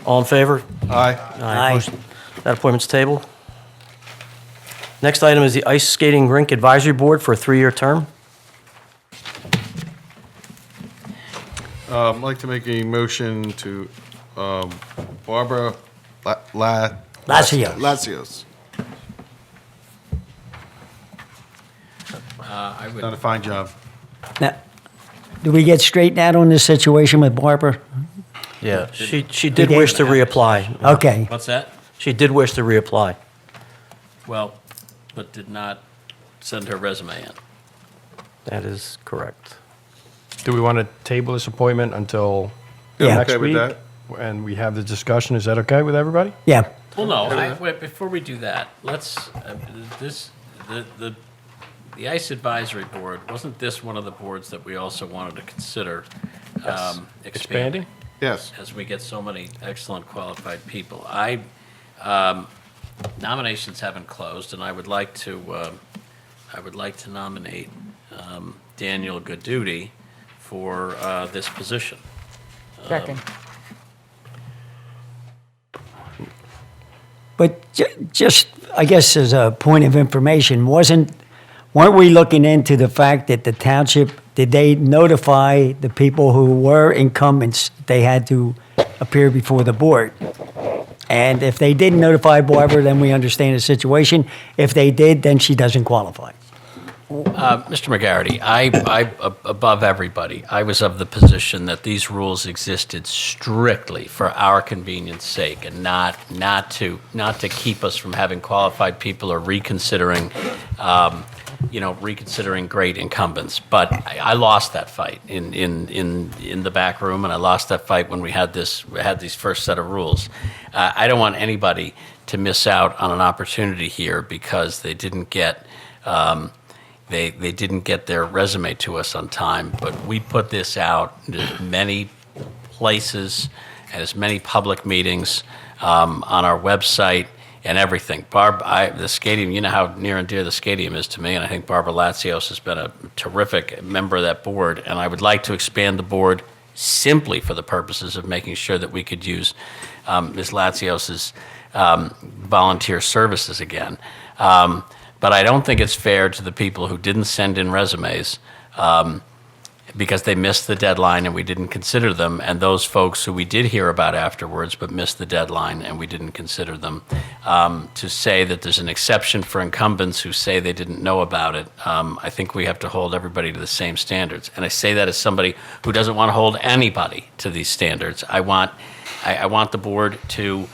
All in favor? Aye. Aye. Motion- That appointment's tabled. Next item is the Ice Skating Rink Advisory Board for a 3-year term. I'd like to make a motion to Barbara Lazios. Lazios. I would. Done a fine job. Now, do we get straightened out on this situation with Barbara? Yeah. She did wish to reapply. Okay. What's that? She did wish to reapply. Well, but did not send her resume in. That is correct. Do we want to table this appointment until Yeah. next Okay with week? that? And we have the discussion, is that okay with everybody? Yeah. Well, no, wait, before we do that, let's, the ICE Advisory Board, wasn't this one of the boards that we also wanted to consider expanding? Yes. As we get so many excellent qualified people. Nominations haven't closed, and I would like to nominate Daniel Gooduty for this position. Second. But just, I guess as a point of information, weren't we looking into the fact that the township, did they notify the people who were incumbents they had to appear before the board? And if they didn't notify Barbara, then we understand the situation. If they did, then she doesn't qualify. Mr. McGarity, I, above everybody, I was of the position that these rules existed strictly for our convenience sake and not to keep us from having qualified people or reconsidering, reconsidering great incumbents. But I lost that fight in the back room, and I lost that fight when we had these first set of rules. I don't want anybody to miss out on an opportunity here because they didn't get. They didn't get their resume to us on time, but we put this out in as many places and as many public meetings on our website and everything. Barb, the stadium, you know how near and dear the stadium is to me, and I think Barbara Lazios has been a terrific member of that board, and I would like to expand the board simply for the purposes of making sure that we could use Ms. Lazios's volunteer services again. But I don't think it's fair to the people who didn't send in resumes because they missed the deadline and we didn't consider them, and those folks who we did hear about afterwards but missed the deadline and we didn't consider them, to say that there's an exception for incumbents who say they didn't know about it. I think we have to hold everybody to the same standards. And I say that as somebody who doesn't want to hold anybody to these standards. I want the board to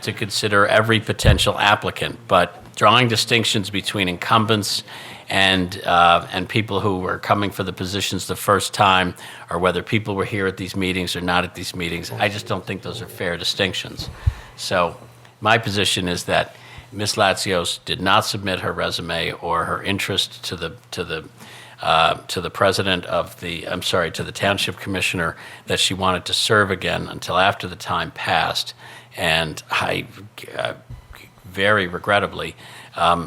consider every potential applicant, but drawing distinctions between incumbents and people who are coming for the positions the first time, or whether people were here at these meetings or not at these meetings, I just don't think those are fair distinctions. So my position is that Ms. Lazios did not submit her resume or her interest to the president of to the township commissioner that she wanted to serve again until after the time passed, and I very regrettably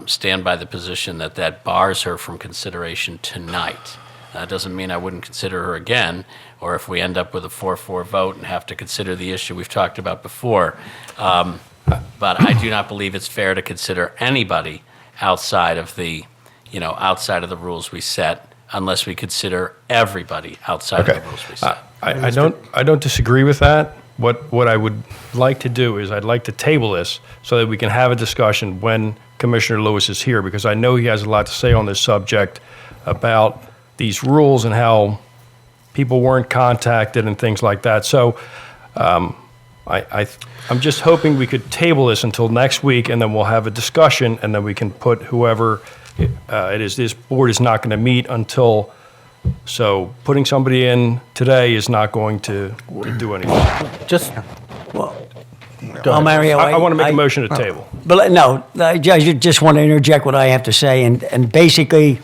stand by the position that bars her from consideration tonight. That doesn't mean I wouldn't consider her again, or if we end up with a 4-4 vote and have to consider the issue we've talked about before. But I do not believe it's fair to consider anybody outside of the rules we set, unless we consider everybody outside of the rules we set. I don't disagree with that. What I would like to do is I'd like to table this so that we can have a discussion when Commissioner Lewis is here, because I know he has a lot to say on this subject about these rules and how people weren't contacted and things like that. So I'm just hoping we could table this until next week, and then we'll have a discussion, and then we can put whoever it is. This board is not going to meet until. So putting somebody in today is not going to do anything. Just, Well, Mario, I want to make a motion to table. But no, I just want to interject what I have to say. And basically,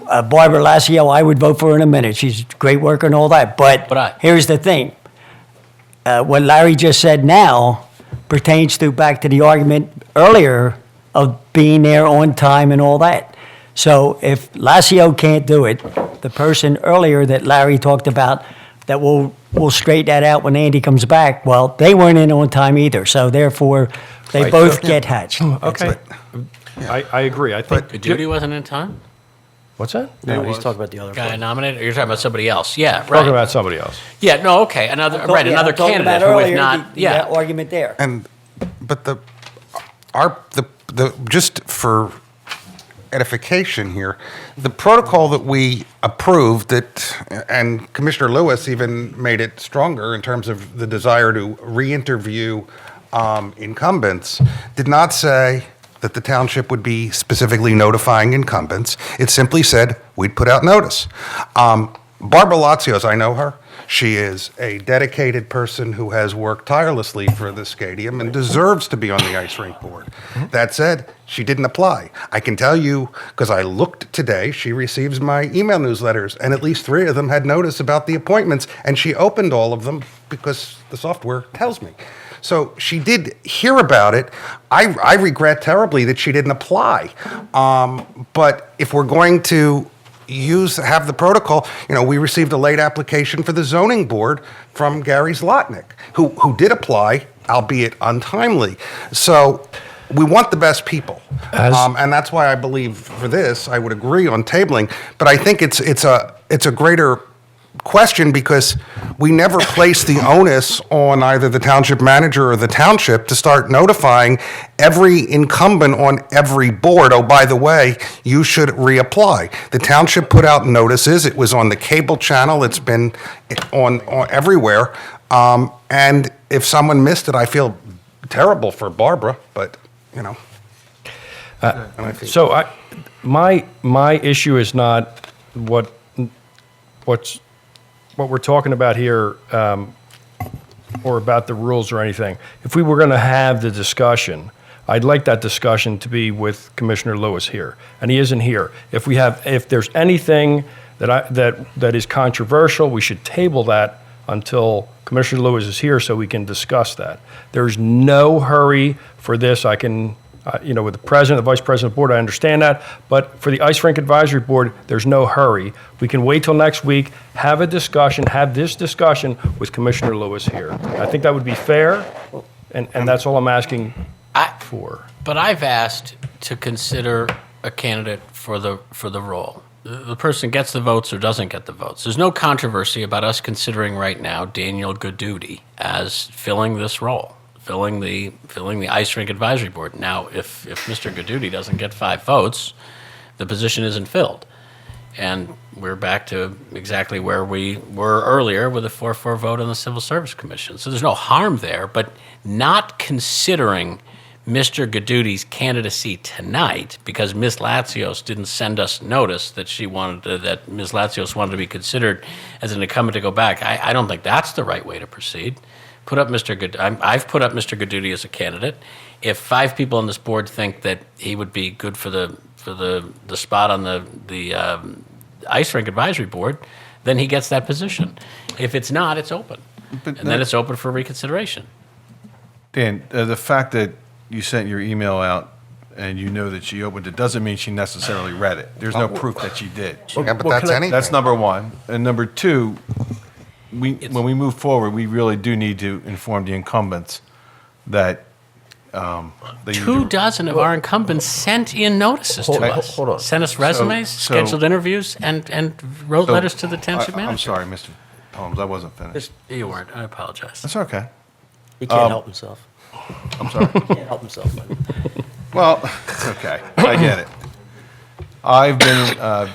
Barbara Lassio, I would vote for her in a minute. She's a great worker and all that. But here's the thing. What Larry just said now pertains to back to the argument earlier of being there on time and all that. So if Lassio can't do it, the person earlier that Larry talked about that will straighten that out when Andy comes back, well, they weren't in on time either. So therefore, they Right. both get hatched. Okay. I agree. I think. Gadudi wasn't in time? What's that? No, he's talking about the other. Guy nominated, or you're talking about somebody else? Yeah, right. Talking about somebody else. Yeah, no, okay, another candidate who is not, yeah. That argument there. But just for edification here, the protocol that we approved and Commissioner Lewis even made it stronger in terms of the desire to re-interview incumbents, did not say that the township would be specifically notifying incumbents. It simply said we'd put out notice. Barbara Latsios, I know her. She is a dedicated person who has worked tirelessly for the stadium and deserves to be on the ice rink board. That said, she didn't apply. I can tell you, because I looked today, she receives my email newsletters, and at least 3 of them had notice about the appointments, and she opened all of them because the software tells me. So she did hear about it. I regret terribly that she didn't apply. But if we're going to have the protocol, we received a late application for the zoning board from Gary Zlotnick, who did apply, albeit untimely. So we want the best people. And that's why I believe for this, I would agree on tabling. But I think it's a greater question because we never place the onus on either the township manager or the township to start notifying every incumbent on every board. Oh, by the way, you should reapply. The township put out notices. It was on the cable channel. It's been on everywhere. And if someone missed it, I feel terrible for Barbara, but, So my issue is not what we're talking about here, or about the rules or anything. If we were going to have the discussion, I'd like that discussion to be with Commissioner Lewis here, and he isn't here. If there's anything that is controversial, we should table that until Commissioner Lewis is here so we can discuss that. There's no hurry for this. I can. With the president, the vice president of the board, I understand that. But for the Ice Rink Advisory Board, there's no hurry. We can wait till next week, have this discussion with Commissioner Lewis here. I think that would be fair, and that's all I'm asking for. But I've asked to consider a candidate for the role. The person gets the votes or doesn't get the votes. There's no controversy about us considering right now Daniel Gadudi as filling this role. Filling the Ice Rink Advisory Board. Now, if Mr. Gadudi doesn't get 5 votes, the position isn't filled. And we're back to exactly where we were earlier with a 4-4 vote on the Civil Service Commission. So there's no harm there, but not considering Mr. Gadudi's candidacy tonight because Ms. Latsios didn't send us notice that that Ms. Latsios wanted to be considered as an incumbent to go back. I don't think that's the right way to proceed. I've put up Mr. Gadudi as a candidate. If 5 people on this board think that he would be good for the spot on the Ice Rink Advisory Board, then he gets that position. If it's not, it's open, then it's open for reconsideration. Dan, the fact that you sent your email out and you know that she opened it doesn't mean she necessarily read it. There's no proof that she did. Yeah, but that's anything. That's number one. And number two, when we move forward, we really do need to inform the incumbents that they 24 of our incumbents sent in notices to us. Hold on. Sent us resumes, scheduled interviews, and wrote letters to the township manager. I'm sorry, Mr. Holmes, I wasn't finished. You weren't. I apologize. That's okay. He can't help himself. I'm sorry. He can't help himself. Well, it's okay. I get it. I've been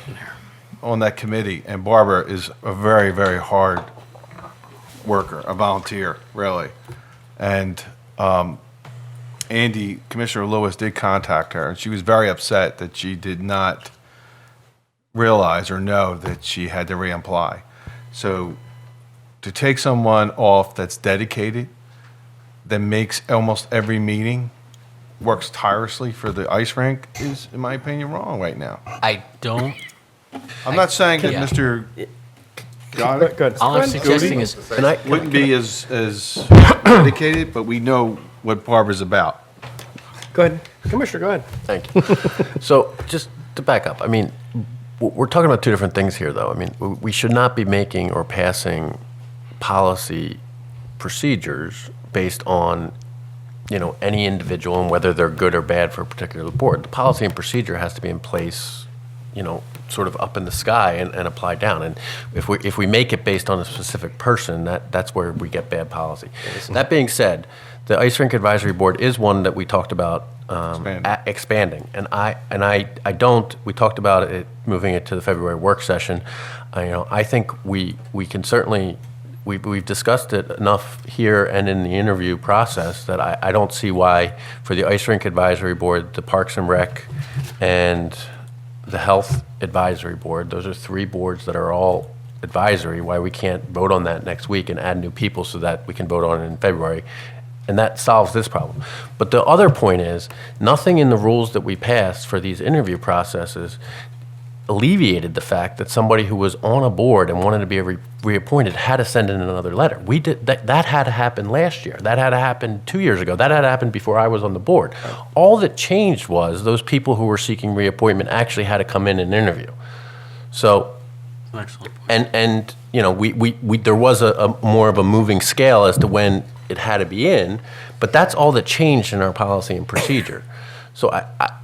on that committee, and Barbara is a very, very hard worker, a volunteer, really. And Commissioner Lewis did contact her, and she was very upset that she did not realize or know that she had to reapply. So to take someone off that's dedicated, that makes almost every meeting, works tirelessly for the ice rink, is, in my opinion, wrong right now. I don't I'm not saying that Yeah. Mr. Goddard All I'm suggesting is, wouldn't be as dedicated, but we know what Barbara's about. Go ahead. Commissioner, go ahead. Thank you. So just to back up, I mean, we're talking about two different things here, though. I mean, we should not be making or passing policy procedures based on, any individual and whether they're good or bad for a particular board. The policy and procedure has to be in place, sort of up in the sky and apply down. And if we make it based on a specific person, that's where we get bad policy. That being said, the Ice Rink Advisory Board is one that we talked about expanding. And we talked about it, moving it to the February work session. I think we can certainly, we've discussed it enough here and in the interview process that I don't see why for the Ice Rink Advisory Board, the Parks and Rec, and the Health Advisory Board, those are three boards that are all advisory, why we can't vote on that next week and add new people so that we can vote on it in February. And that solves this problem. But the other point is, nothing in the rules that we passed for these interview processes alleviated the fact that somebody who was on a board and wanted to be reappointed had to send in another letter. We did that had to happen last year. That had to happen 2 years ago. That had to happen before I was on the board. All that changed was those people who were seeking reappointment actually had to come in and interview. So, excellent. and we there was a more of a moving scale as to when it had to be in, but that's all that changed in our policy and procedure. So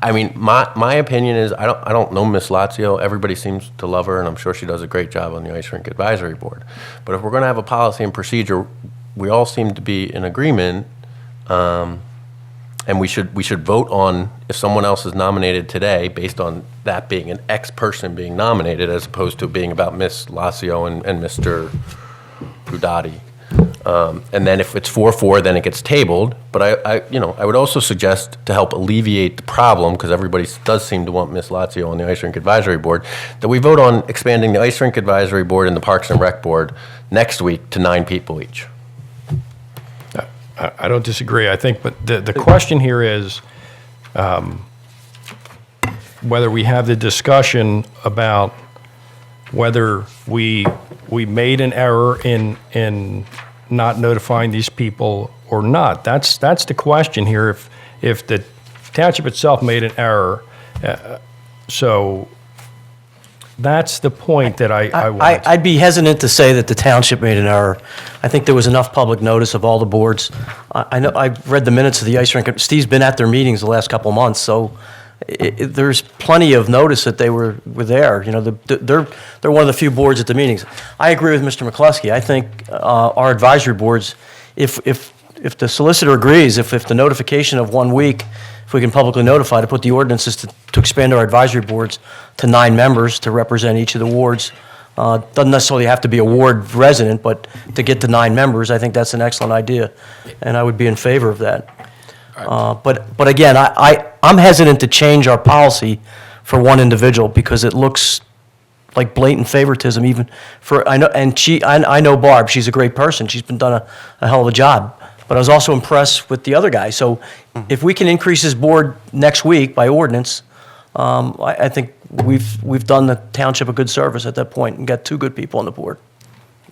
I mean, my opinion is I don't know Miss Lazio. Everybody seems to love her, and I'm sure she does a great job on the Ice Rink Advisory Board. But if we're going to have a policy and procedure, we all seem to be in agreement, and we should vote on if someone else is nominated today based on that being an X person being nominated, as opposed to being about Miss Lazio and Mr. Budati. And then if it's 4-4, then it gets tabled. But I would also suggest, to help alleviate the problem, because everybody does seem to want Miss Lazio on the Ice Rink Advisory Board, that we vote on expanding the Ice Rink Advisory Board and the Parks and Rec Board next week to 9 people each. I don't disagree. I think, but the question here is whether we have the discussion about whether we made an error in not notifying these people or not. That's the question here. If the township itself made an error, so that's the point that I want. I'd be hesitant to say that the township made an error. I think there was enough public notice of all the boards. I know, I've read the minutes of the Ice Rink. Steve's been at their meetings the last couple of months, so there's plenty of notice that they were there. They're one of the few boards at the meetings. I agree with Mr. McCluskey. I think our advisory boards, if the solicitor agrees, if the notification of 1 week, if we can publicly notify to put the ordinances to expand our advisory boards to 9 members to represent each of the wards, doesn't necessarily have to be a ward resident, but to get to 9 members, I think that's an excellent idea, and I would be in favor of that. But again, I'm hesitant to change our policy for one individual because it looks like blatant favoritism. Even for I know Barb. She's a great person. She's been done a hell of a job. But I was also impressed with the other guy. So if we can increase his board next week by ordinance, I think we've done the township a good service at that point and got 2 good people on the board.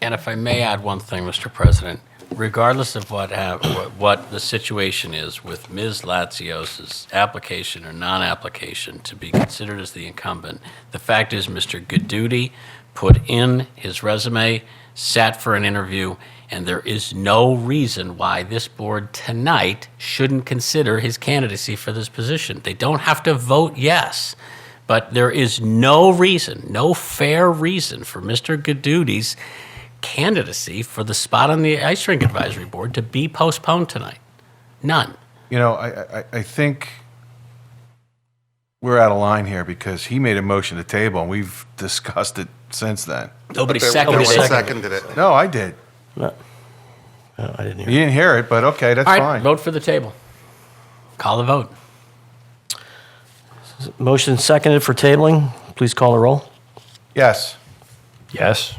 And if I may add one thing, Mr. President, regardless of what the situation is with Ms. Lazio's application or non-application to be considered as the incumbent, the fact is Mr. Gooduty put in his resume, sat for an interview, and there is no reason why this board tonight shouldn't consider his candidacy for this position. They don't have to vote yes, but there is no reason, no fair reason for Mr. Gooduty's candidacy for the spot on the Ice Rink Advisory Board to be postponed tonight. None. I think we're out of line here because he made a motion to table, and we've discussed it since then. Nobody No seconded one it. seconded it. No, I did. No, I didn't hear. You didn't hear it, but okay, that's All right, fine. vote for the table. Call the vote. Motion seconded for tabling. Please call the roll. Yes. Yes.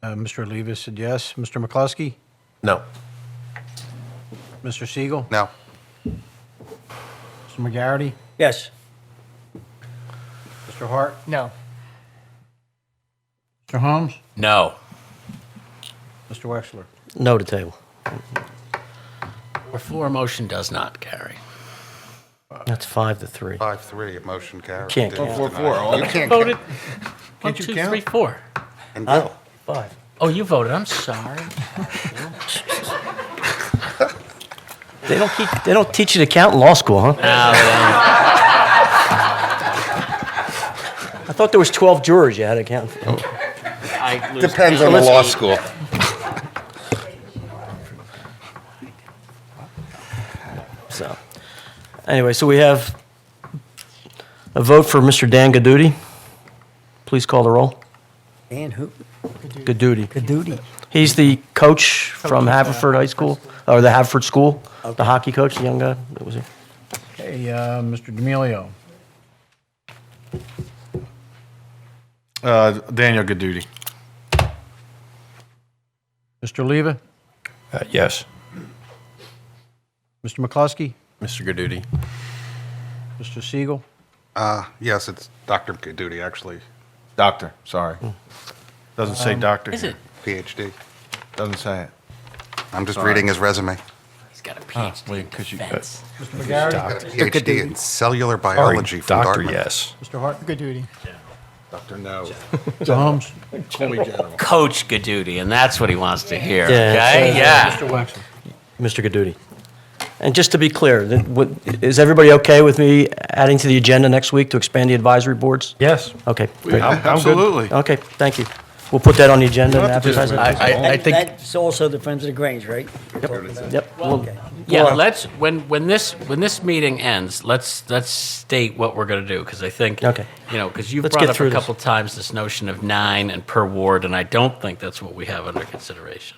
Mr. Olivas said yes. Mr. McCluskey? No. Mr. Siegel? No. Mr. McGarity? Yes. Mr. Mr. Hart? No. Mr. Holmes? No. Mr. Wexler? No to table. Our floor motion does not carry. That's 5-3. 5-3, a motion carried. Can't Didn't count. deny. You can't Voted. count. 1, 2, 3, 4. And Oh, 5. Oh, you voted. I'm sorry. They don't teach you to count in law school, huh? I thought there was 12 jurors you had to count. Depends on the law school. So, anyway, so we have a vote for Mr. Dan Gadudi. Please call the roll. And who? Gadudi. Good duty. He's the coach from Haverford High School, or the Haverford School, the hockey coach, the young guy that was here. Okay, Mr. D'Amelio. Daniel Gadudi. Mr. Leva? Yes. Mr. McCluskey? Mr. Gadudi. Mr. Siegel? Yes, it's Dr. Duty, actually, Doctor, sorry. Doesn't say doctor. Is it? PhD. Doesn't say it. I'm just reading his resume. He's got a PhD in because you- defense. Mr. McGarry? PhD in cellular biology from Dartmouth. yes. Mr. Hart? Good duty. Doctor, no. Mr. Holmes? Coach Gadudi, and that's what he wants to hear. Yeah, Okay? Yeah. Mr. Wexler? Mr. Gadudi. And just to be clear, is everybody okay with me adding to the agenda next week to expand the advisory boards? Yes. Okay, great. I'm good. Absolutely. Okay, thank you. We'll put that on the agenda and advertise it. I think That's also the Friends of the Grange, right? Yep. we'll- Yeah, we'll- let's when this meeting ends, let's state what we're going to do, because I think Okay. because you've Let's brought get up through a this. couple times this notion of 9 and per ward, and I don't think that's what we have under consideration.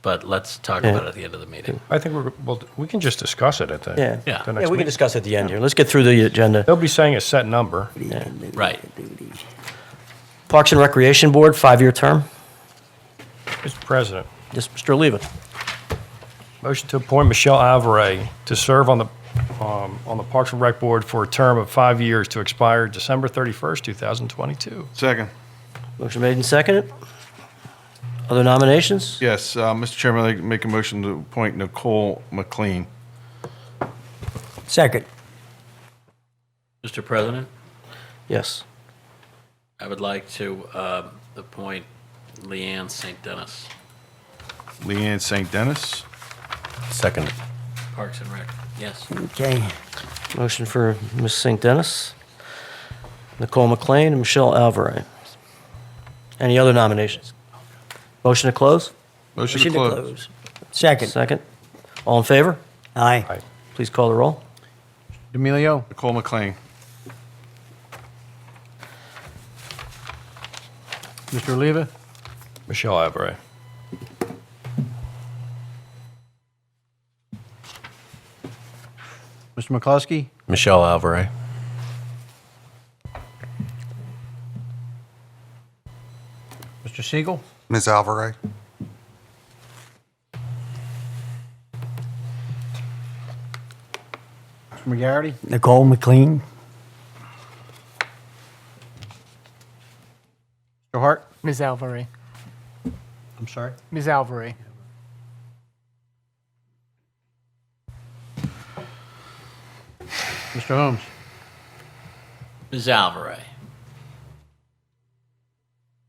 But let's talk Yeah. about it at the end of the meeting. I think we can just discuss it at the Yeah, Yeah. the yeah, next we can meeting. discuss at the end here. Let's get through the agenda. Nobody's saying a set number. Right. Parks and Recreation Board, 5-year term. Mr. President, Yes, Mr. Oliva. motion to appoint Michelle Alvarez to serve on the Parks and Rec Board for a term of 5 years to expire December 31st, 2022. Second. Motion made and seconded. Other nominations? Yes, Mr. Chairman, I'd like to make a motion to appoint Nicole McLean. Second. Mr. President, Yes. I would like to appoint Leanne St. Dennis, Leanne St. Dennis. Second. Parks and Rec. Yes. Okay. Motion for Ms. St. Dennis, Nicole McLean, and Michelle Alvarez. Any other nominations? Motion to close? Motion to close. Second. Second. All in favor? Aye. Please call the roll. D'Amelio? Nicole McLean. Mr. Oliva? Michelle Alvarez. Mr. McCluskey? Michelle Alvarez. Mr. Siegel? Ms. Alvarez? Mr. McGarry? Nicole McLean. Mr. Hart? Ms. Alvarez. I'm sorry? Ms. Alvarez. Mr. Holmes? Ms. Alvarez.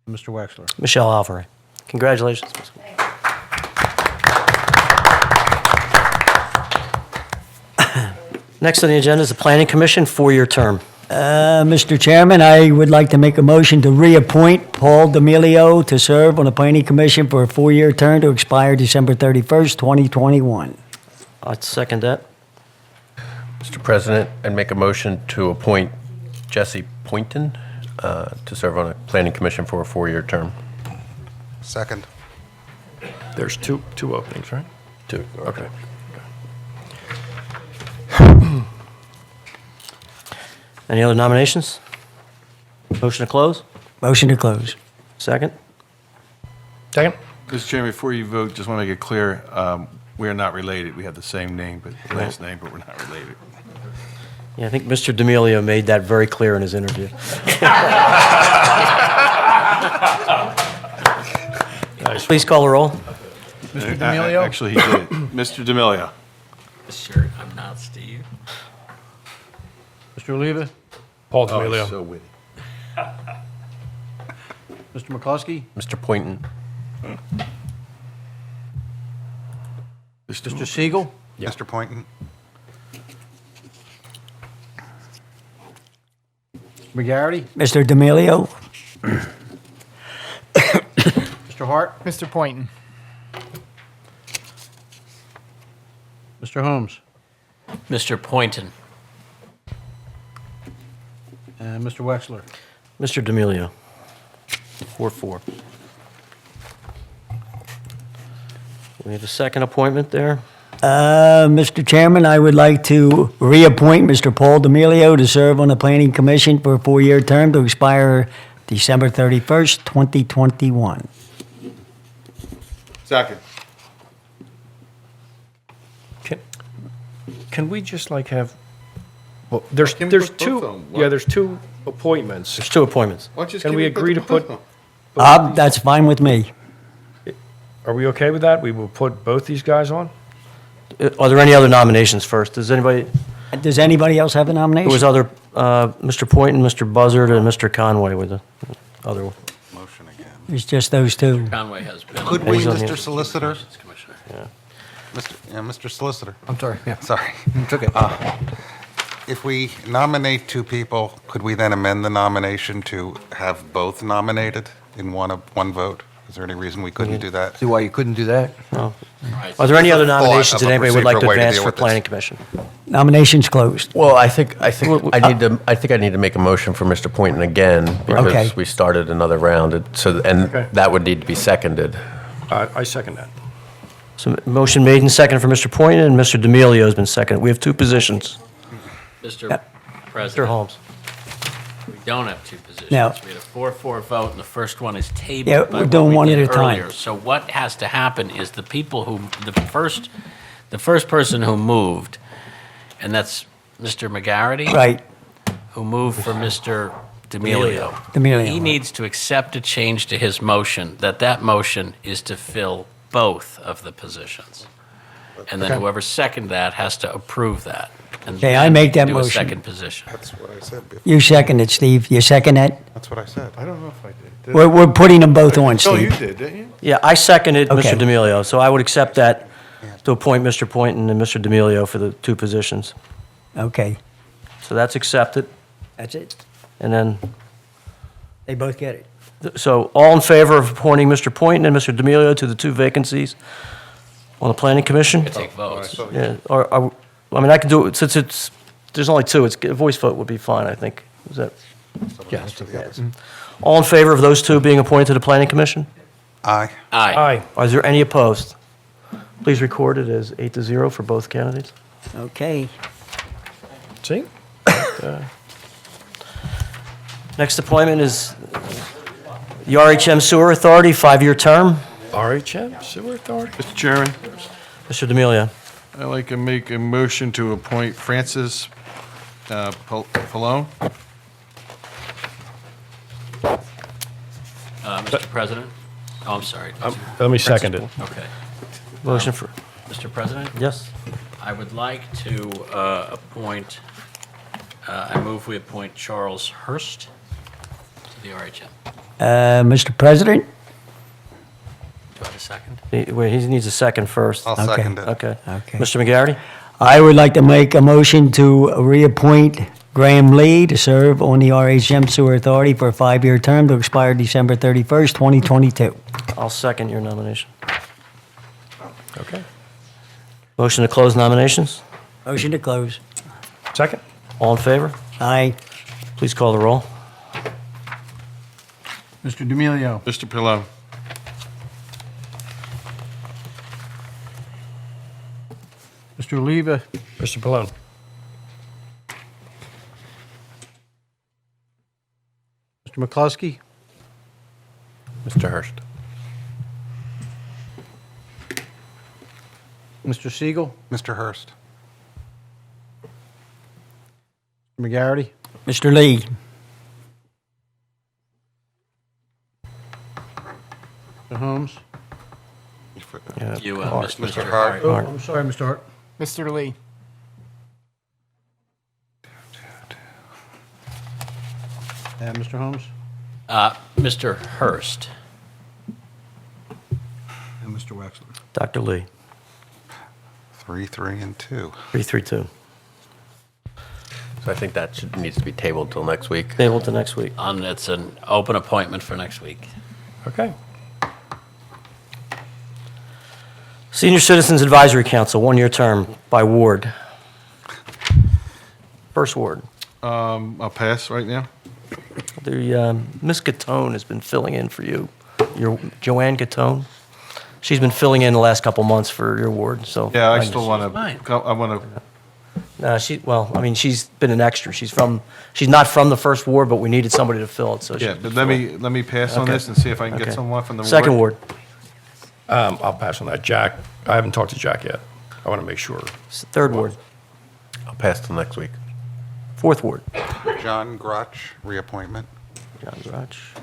Mr. Wexler? Michelle Alvarez. Congratulations. Ms. Next on the agenda is the Planning Commission, 4-year term. Mr. Chairman, I would like to make a motion to reappoint Paul D'Amelio to serve on the Planning Commission for a 4-year term to expire December 31st, 2021. I'd second that. Mr. President, I'd make a motion to appoint Jesse Poynton to serve on a planning commission for a 4-year term. Second. There's two openings, right? 2. Okay. Any other nominations? Motion to close? Motion to close. Second? Second? Mr. Chairman, before you vote, just want to make it clear, we are not related. We have the same name, but last name, but we're not related. Yeah, I think Mr. D'Amelio made that very clear in his interview. Please call the roll. Mr. D'Amelio? Actually, he did. Mr. D'Amelio. Sure, I'm not Steve. Mr. Oliva? Paul D'Amelio. So witty. Mr. McCluskey? Mr. Poynton? Mr. Siegel? Mr. Poynton? McGarity? Mr. D'Amelio? Mr. Hart? Mr. Poynton. Mr. Holmes? Mr. Poynton. And Mr. Wexler? Mr. D'Amelio. 4-4. We have a second appointment there. Mr. Chairman, I would like to reappoint Mr. Paul D'Amelio to serve on the Planning Commission for a 4-year term to expire December 31st, 2021. Second. Can we just like have, well, there's Can we there's put both two, of them? What? yeah, there's two appointments. There's two appointments. Why don't you just Can give we me agree to both put, of them? That's fine with me. are we okay with that? We will put both these guys on? Are there any other nominations first? Does anybody, Does anybody else have a there nomination? was other, Mr. Poynton, Mr. Buzzard, and Mr. Conway were the other one. Motion again. It's just those two. Conway has been. Could Yeah, we, he's on the- Mr. Solicitor? Commissioner. Mr. Solicitor? I'm sorry, yeah. Sorry. It's okay. If we nominate two people, could we then amend the nomination to have both nominated in one vote? Is there any reason we couldn't do that? See why you couldn't do that? Are there any other Thought nominations of that a anybody would like to procedural way to advance deal for with this. Planning Commission? Nominations closed. Well, I think I need to make a motion for Mr. Poynton again Okay. because we started another round. Okay. That would need to be seconded. I second that. So motion made and seconded for Mr. Poynton, and Mr. D'Amelio has been seconded. We have two positions. Mr. Mr. President. Holmes. We don't have two positions. No. We had a 4-4 vote, and the first one is tabled. Yeah, by we're what doing we one did at a time. earlier. So what has to happen is the people who, the first person who moved, and that's Mr. McGarity. Right. Who moved for Mr. D'Amelio. D'Amelio, He right. needs to accept a change to his motion, that motion is to fill both of the positions. And then whoever seconded that has to approve that. And Okay, I then make that do motion. a second position. That's what I said before. You second it, Steve. You second it? That's what I said. I don't know if I did. We're putting them both on, Oh, you Steve. did, didn't you? Yeah, I seconded Okay. Mr. D'Amelio, so I would accept that to appoint Mr. Poynton and Mr. D'Amelio for the two positions. Okay, So that's accepted, that's it. and then, They both get it. so all in favor of appointing Mr. Poynton and Mr. D'Amelio to the two vacancies on the Planning Commission? To take votes. Yeah, I mean, I can do it, since there's only two, a voice vote would be fine, I think. Is that, Yeah. For the others. all in favor of those two being appointed to the Planning Commission? Aye. Aye. Aye. Is there any opposed? Please record it as 8-0 for both candidates. Okay. See? Next appointment is the RHM Sewer Authority, 5-year term. RHM, Sewer Authority? Mr. Chairman, Mr. D'Amelio. I'd like to make a motion to appoint Francis Pallone. Mr. President? Oh, I'm sorry. Let me second it. Okay. Motion for, Mr. President? yes? I would like to appoint, I move we appoint Charles Hurst to the RHM. Mr. President? Do I have a second? Wait, he needs a second first. I'll Okay. second it. Okay. Okay. Mr. McGarity? I would like to make a motion to reappoint Graham Lee to serve on the RHM Sewer Authority for a 5-year term to expire December 31st, 2022. I'll second your nomination. Okay. Motion to close nominations? Motion to close. Second? All in favor? Aye. Please call the roll. Mr. D'Amelio. Mr. Pallone. Mr. Oliva. Mr. Pallone? Mr. McCluskey. Mr. Hurst. Mr. Siegel. Mr. Hurst. McGarity? Mr. Lee. Mr. Holmes? You, Mr. Hart. Oh, I'm sorry, Mr. Hart. Mr. Lee. And Mr. Holmes? Mr. Hurst. And Mr. Wexler. Dr. Lee. 3, 3, and 2. 332. So I think that needs to be tabled till next week. Table to next week. It's an open appointment for next week. Okay. Senior Citizens Advisory Council, one-year term by ward. First ward. I'll pass right now. The Miss Gatone has been filling in for you. Your Joanne Gatone. She's been filling in the last couple months for your ward. So Yeah, I still want fine. to, I want to, she's been an extra. She's not from the first ward, but we needed somebody to fill it. So yeah, she- but let me pass on Okay. this and see if I can get Okay. someone from the ward. Second ward. I'll pass on that. Jack, I haven't talked to Jack yet. I want to make sure. Third ward. I'll pass till next week. Fourth ward. John Grotch, reappointment. John Grotch.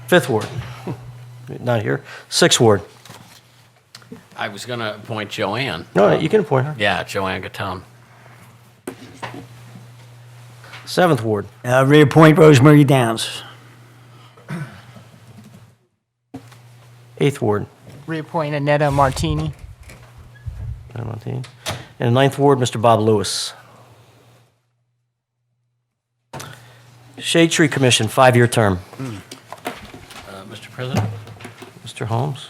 Fifth ward. Not here. Sixth ward. I was going to appoint Joanne. No, you can appoint her. Yeah, Joanne Gatone. Seventh ward. Reappoint Rosemary Downs. Eighth ward. Reappoint Annetta Martini. And ninth ward, Mr. Bob Lewis. Shade Tree Commission, 5-year term. Mr. President? Mr. Holmes.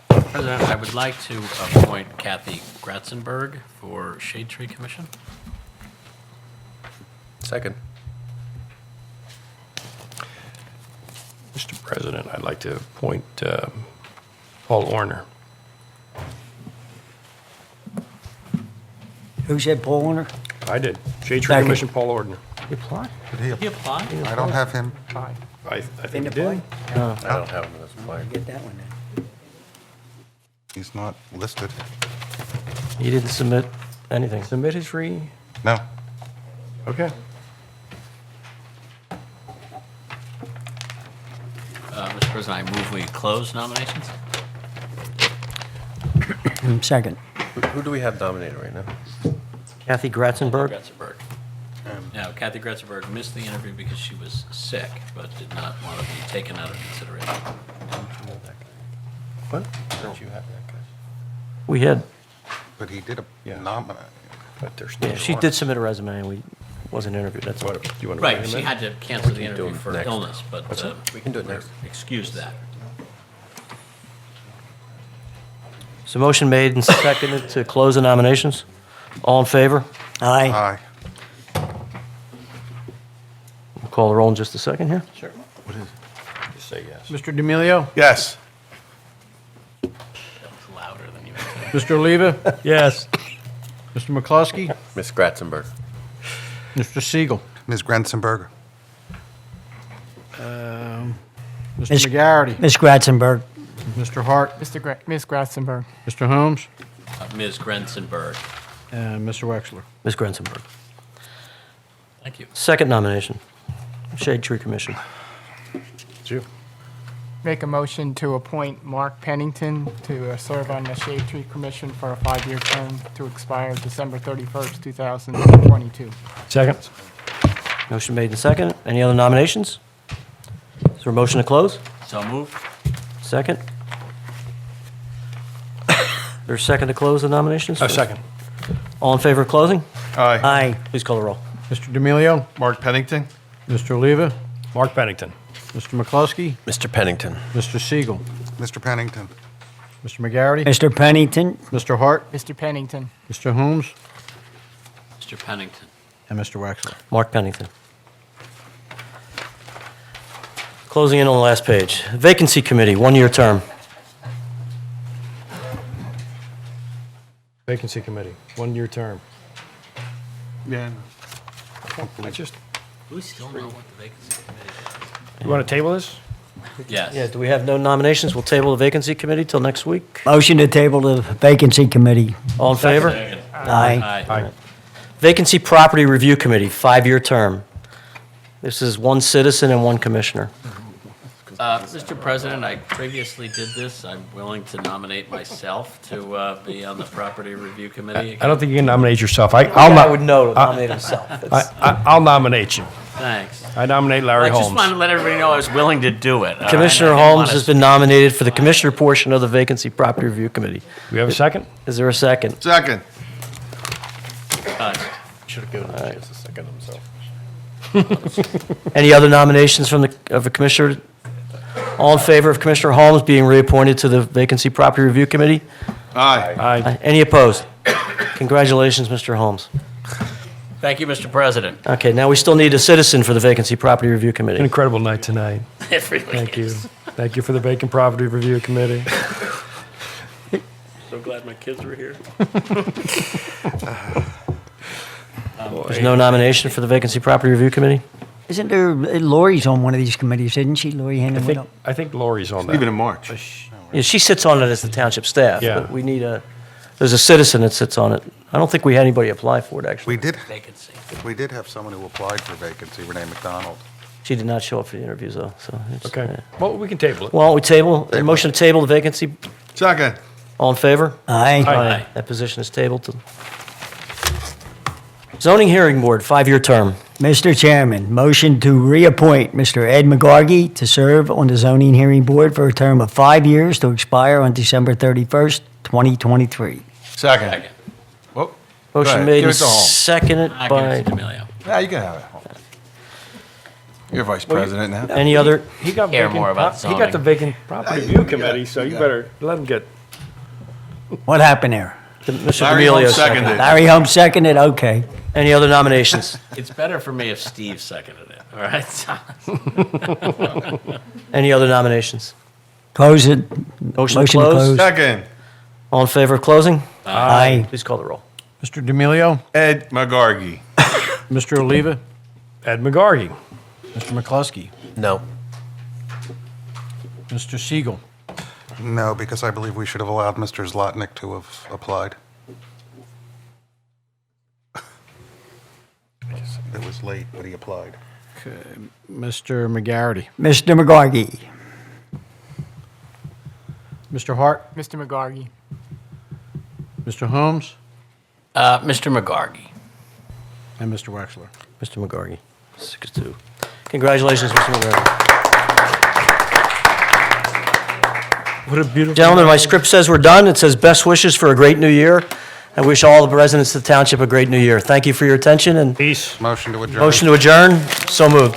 President, I would like to appoint Kathy Gratzenberg for Shade Tree Commission. Second. Mr. President, I'd like to appoint Paul Orner. Who said Paul Warner? I did. Shade Tree Second. Commission, Paul Orner. You apply? Did He applied? I don't have him. I think he did. I don't have him as a player. Get that one then. He's not listed. He didn't submit anything. Submit his No. Okay. Mr. President, I move we close nominations. Second. Who do we have nominated right now? Kathy Gratzenberg. Gratzenberg. Now, Kathy Gratzenberg missed the interview because she was sick, but did not want to be taken out of consideration. What? Don't you have that, guys? We had, But he did Yeah. nominate. But there's yeah, she did submit a resume and we wasn't interviewed. That's all. Do you want to Right, bring him she in? had to cancel the can do interview them for next. illness, but We can do it next. excuse that. So motion made and seconded to close the nominations. All in favor? Aye. Aye. We'll call the roll in just a second here. Sure. What is it? Just say yes. Mr. D'Amelio? Yes. That was louder than you. Mr. Oliva? Yes. Mr. McCluskey? Miss Gratzenberg. Mr. Siegel? Ms. Grenzenberger. Mr. Miss- McGarity? Miss Gratzenberg. Mr. Hart? Miss Gratzenberg. Mr. Holmes? Ms. Grenzenberg. And Mr. Wexler. Ms. Grenzenberg. Thank you. Second nomination, Shade Tree Commission. It's you. Make a motion to appoint Mark Pennington to serve on the Shade Tree Commission for a 5-year term to expire December 31st, 2022. Second. Motion made and second. Any other nominations? Is there a motion to close? So moved. Second? There's a second to close the nominations? Second. All in favor of closing? Aye. Aye. Please call the roll. Mr. D'Amelio? Mark Pennington? Mr. Oliva? Mark Pennington. Mr. McCluskey? Mr. Pennington. Mr. Siegel? Mr. Pennington. Mr. McGarity? Mr. Pennington. Mr. Hart? Mr. Pennington. Mr. Holmes? Mr. Pennington. And Mr. Wexler. Mark Pennington. Closing in on the last page. Vacancy Committee, 1-year term. Vacancy Committee, 1-year term. Yeah. I just, Do we still know what the vacancy committee you want to table this? is? Yes. Yeah, do we have no nominations? We'll table the Vacancy Committee till next week. Motion to table the vacancy committee. All in favor? Second. Aye. Aye. Aye. Vacancy Property Review Committee, 5-year term. This is one citizen and one commissioner. Mr. President, I previously did this. I'm willing to nominate myself to be on the Property Review Committee. I don't think you can nominate yourself. I would know to nominate himself. I'll nominate you. Thanks. I nominate Larry I just Holmes. wanted to let everybody know I was willing to do it. all right? Commissioner I didn't Holmes wanna- has been nominated for the commissioner portion of the Vacancy Property Review Committee. We have a second? Is there a second? Second. Should have given him a chance to second himself. Any other nominations from the commissioner? All in favor of Commissioner Holmes being reappointed to the Vacancy Property Review Committee? Aye. Aye. Any opposed? Congratulations, Mr. Holmes. Thank you, Mr. President. Okay, now we still need a citizen for the Vacancy Property Review An Committee. incredible night tonight. It really Thank you. is. Thank you for the Vacant Property Review Committee. So glad my kids were here. There's no nomination for the Vacancy Property Review Committee? Isn't there, Lori's on one of these committees, isn't she? Lori Hannah? I think Lori's on that. Even in March. Yeah, she sits on it as the township staff. Yeah. But we need there's a citizen that sits on it. I don't think we had anybody apply for it, actually. Vacancy. We did have someone who applied for vacancy, Renee McDonald. She did not show up for the interviews, though, so. Okay. yeah. Well, we can table it. Why don't we table, a motion to table the vacancy? Second. All in favor? Aye. Aye. That position is tabled. Zoning Hearing Board, 5-year term. Mr. Chairman, motion to reappoint Mr. Ed McGargy to serve on the Zoning Hearing Board for a term of 5 years to expire on December 31st, 2023. Second. Second. Whoa. Motion ahead. made Give and it to Holmes. seconded I'll give it to by, D'Amelio. Yeah, you can have it. You're vice president now. any other, He got Care vacant more about He got the zoning. Vacant Property Review Committee, so you better let him get. What happened there? Mr. Larry D'Amelio Holmes seconded. seconded. Larry Holmes seconded, okay. Any other nominations? It's better for me if Steve seconded it, all right? Any other nominations? Close it. Motion to close? Second. All in favor of closing? Aye. Please call the roll. Mr. D'Amelio? Ed McGargy. Mr. Oliva? Ed McGargy. Mr. McCluskey? No. Mr. Siegel? No, because I believe we should have allowed Mr. Zlotnick to have applied. It was late, but he applied. Mr. McGarity? Mr. McGargy. Mr. Hart? Mr. McGargy. Mr. Holmes? Mr. McGargy. And Mr. Wexler? Mr. McGargy, 6-2. Congratulations, Mr. McGargy. What a beautiful. Gentlemen, my script says we're done. It says best wishes for a great new year. I wish all the residents of the township a great new year. Thank you for your attention and Peace. Motion to adjourn. motion to adjourn. So moved.